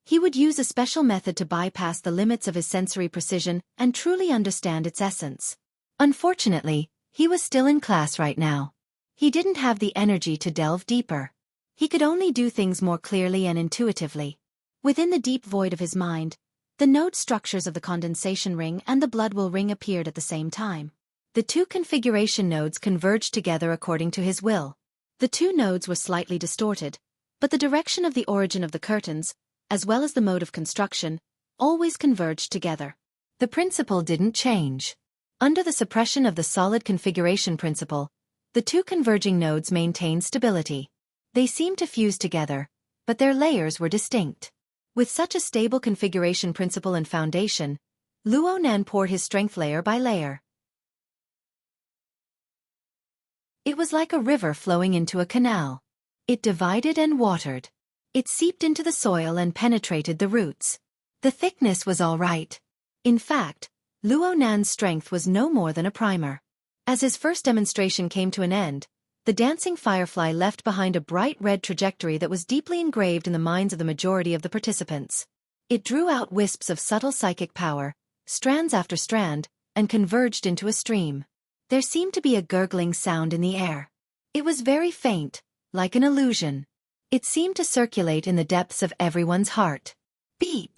He would use a special method to bypass the limits of his sensory precision and truly understand its essence. Unfortunately, he was still in class right now. He didn't have the energy to delve deeper. He could only do things more clearly and intuitively. Within the deep void of his mind, the node structures of the condensation ring and the blood will ring appeared at the same time. The 2 configuration nodes converged together according to his will. The 2 nodes were slightly distorted, but the direction of the origin of the curtains, as well as the mode of construction, always converged together. The principle didn't change. Under the suppression of the solid configuration principle, the 2 converging nodes maintained stability. They seemed to fuse together, but their layers were distinct. With such a stable configuration principle and foundation, Luonan poured his strength layer by layer. It was like a river flowing into a canal. It divided and watered. It seeped into the soil and penetrated the roots. The thickness was all right. In fact, Luonan's strength was no more than a primer. As his first demonstration came to an end, the dancing firefly left behind a bright red trajectory that was deeply engraved in the minds of the majority of the participants. It drew out wisps of subtle psychic power, strands after strand, and converged into a stream. There seemed to be a gurgling sound in the air. It was very faint, like an illusion. It seemed to circulate in the depths of everyone's heart. Beep!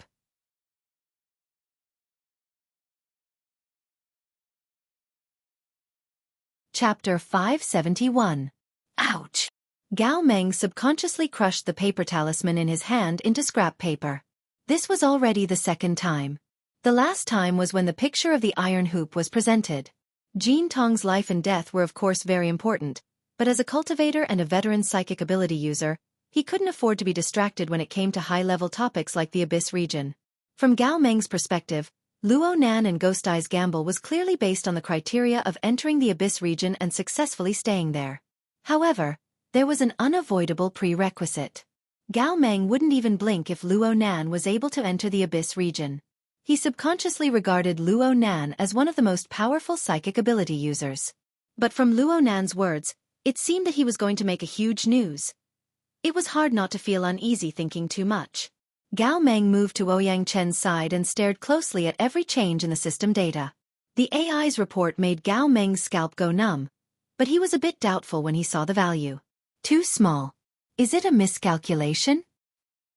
Chapter 571. Ouch! Gao Meng subconsciously crushed the paper talisman in his hand into scrap paper. This was already the second time. The last time was when the picture of the iron hoop was presented. Jin Tong's life and death were of course very important, but as a cultivator and a veteran psychic ability user, he couldn't afford to be distracted when it came to high-level topics like the Abyss region. From Gao Meng's perspective, Luo Nan and Ghost Eye's gamble was clearly based on the criteria of entering the Abyss region and successfully staying there. However, there was an unavoidable prerequisite. Gao Meng wouldn't even blink if Luo Nan was able to enter the Abyss region. He subconsciously regarded Luo Nan as one of the most powerful psychic ability users. But from Luo Nan's words, it seemed that he was going to make a huge news. It was hard not to feel uneasy thinking too much. Gao Meng moved to Ouyang Chen's side and stared closely at every change in the system data. The AI's report made Gao Meng's scalp go numb, but he was a bit doubtful when he saw the value. Too small. Is it a miscalculation?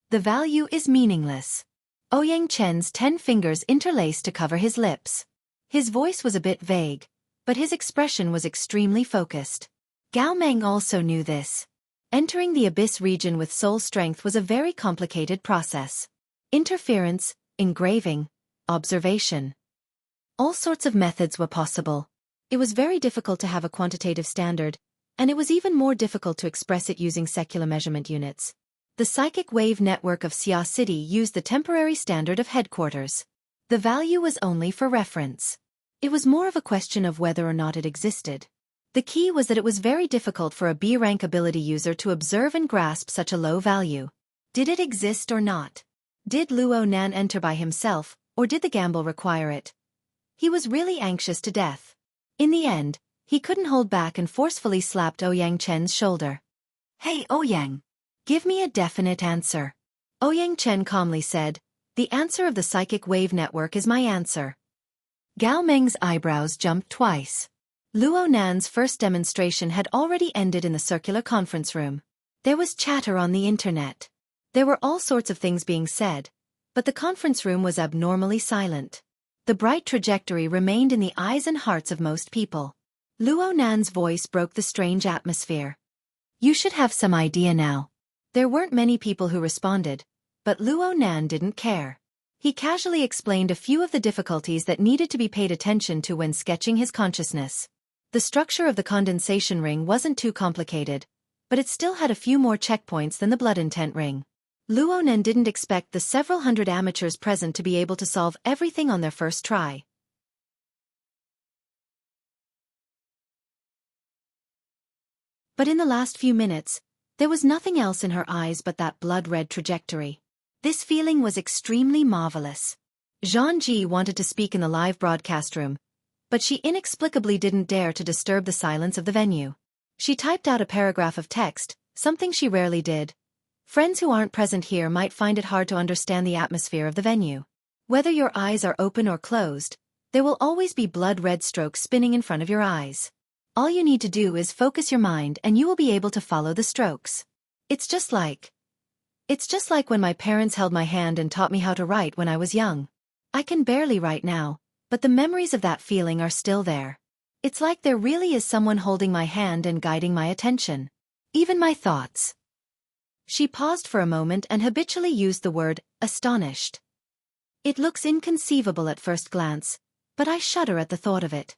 The value is meaningless. Ouyang Chen's 10 fingers interlaced to cover his lips. His voice was a bit vague, but his expression was extremely focused. Gao Meng also knew this. Entering the Abyss region with soul strength was a very complicated process. Interference, engraving, observation. All sorts of methods were possible. It was very difficult to have a quantitative standard, and it was even more difficult to express it using secular measurement units. The psychic wave network of Xia City used the temporary standard of headquarters. The value was only for reference. It was more of a question of whether or not it existed. The key was that it was very difficult for a B-rank ability user to observe and grasp such a low value. Did it exist or not? Did Luo Nan enter by himself, or did the gamble require it? He was really anxious to death. In the end, he couldn't hold back and forcefully slapped Ouyang Chen's shoulder. Hey Ouyang! Give me a definite answer. Ouyang Chen calmly said, the answer of the psychic wave network is my answer. Gao Meng's eyebrows jumped twice. Luo Nan's first demonstration had already ended in the circular conference room. There was chatter on the internet. There were all sorts of things being said, but the conference room was abnormally silent. The bright trajectory remained in the eyes and hearts of most people. Luo Nan's voice broke the strange atmosphere. You should have some idea now. There weren't many people who responded, but Luo Nan didn't care. He casually explained a few of the difficulties that needed to be paid attention to when sketching his consciousness. The structure of the condensation ring wasn't too complicated, but it still had a few more checkpoints than the blood intent ring. Luo Nan didn't expect the several hundred amateurs present to be able to solve everything on their first try. But in the last few minutes, there was nothing else in her eyes but that blood-red trajectory. This feeling was extremely marvelous. Zhang Ji wanted to speak in the live broadcast room, but she inexplicably didn't dare to disturb the silence of the venue. She typed out a paragraph of text, something she rarely did. Friends who aren't present here might find it hard to understand the atmosphere of the venue. Whether your eyes are open or closed, there will always be blood-red strokes spinning in front of your eyes. All you need to do is focus your mind and you will be able to follow the strokes. It's just like when my parents held my hand and taught me how to write when I was young. I can barely write now, but the memories of that feeling are still there. It's like there really is someone holding my hand and guiding my attention. Even my thoughts. She paused for a moment and habitually used the word, astonished. It looks inconceivable at first glance, but I shudder at the thought of it.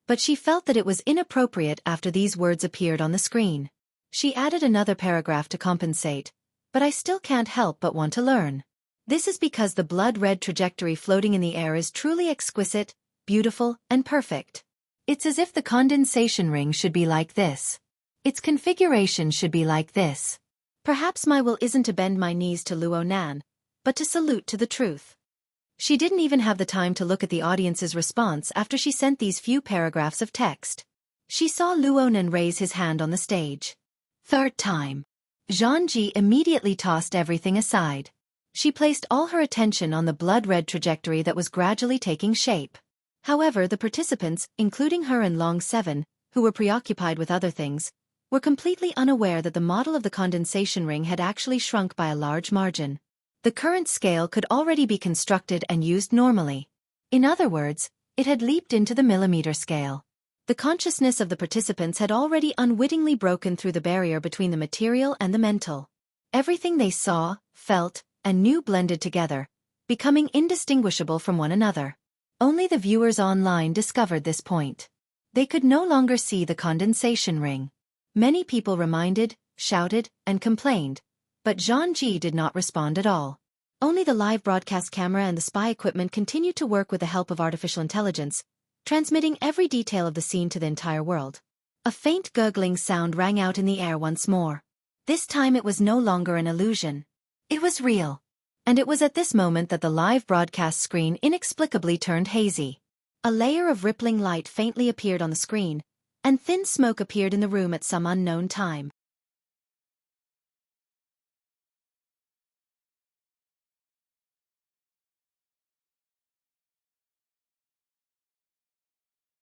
But she felt that it was inappropriate after these words appeared on the screen. She added another paragraph to compensate, but I still can't help but want to learn. This is because the blood-red trajectory floating in the air is truly exquisite, beautiful, and perfect. It's as if the condensation ring should be like this. Its configuration should be like this. Perhaps my will isn't to bend my knees to Luo Nan, but to salute to the truth. She didn't even have the time to look at the audience's response after she sent these few paragraphs of text. She saw Luo Nan raise his hand on the stage. Third time. Zhang Ji immediately tossed everything aside. She placed all her attention on the blood-red trajectory that was gradually taking shape. However, the participants, including her and Long 7, who were preoccupied with other things, were completely unaware that the model of the condensation ring had actually shrunk by a large margin. The current scale could already be constructed and used normally. In other words, it had leaped into the millimeter scale. The consciousness of the participants had already unwittingly broken through the barrier between the material and the mental. Everything they saw, felt, and knew blended together, becoming indistinguishable from one another. Only the viewers online discovered this point. They could no longer see the condensation ring. Many people reminded, shouted, and complained, but Zhang Ji did not respond at all. Only the live broadcast camera and the spy equipment continued to work with the help of artificial intelligence, transmitting every detail of the scene to the entire world. A faint gurgling sound rang out in the air once more. This time it was no longer an illusion. It was real. And it was at this moment that the live broadcast screen inexplicably turned hazy. A layer of rippling light faintly appeared on the screen, and thin smoke appeared in the room at some unknown time.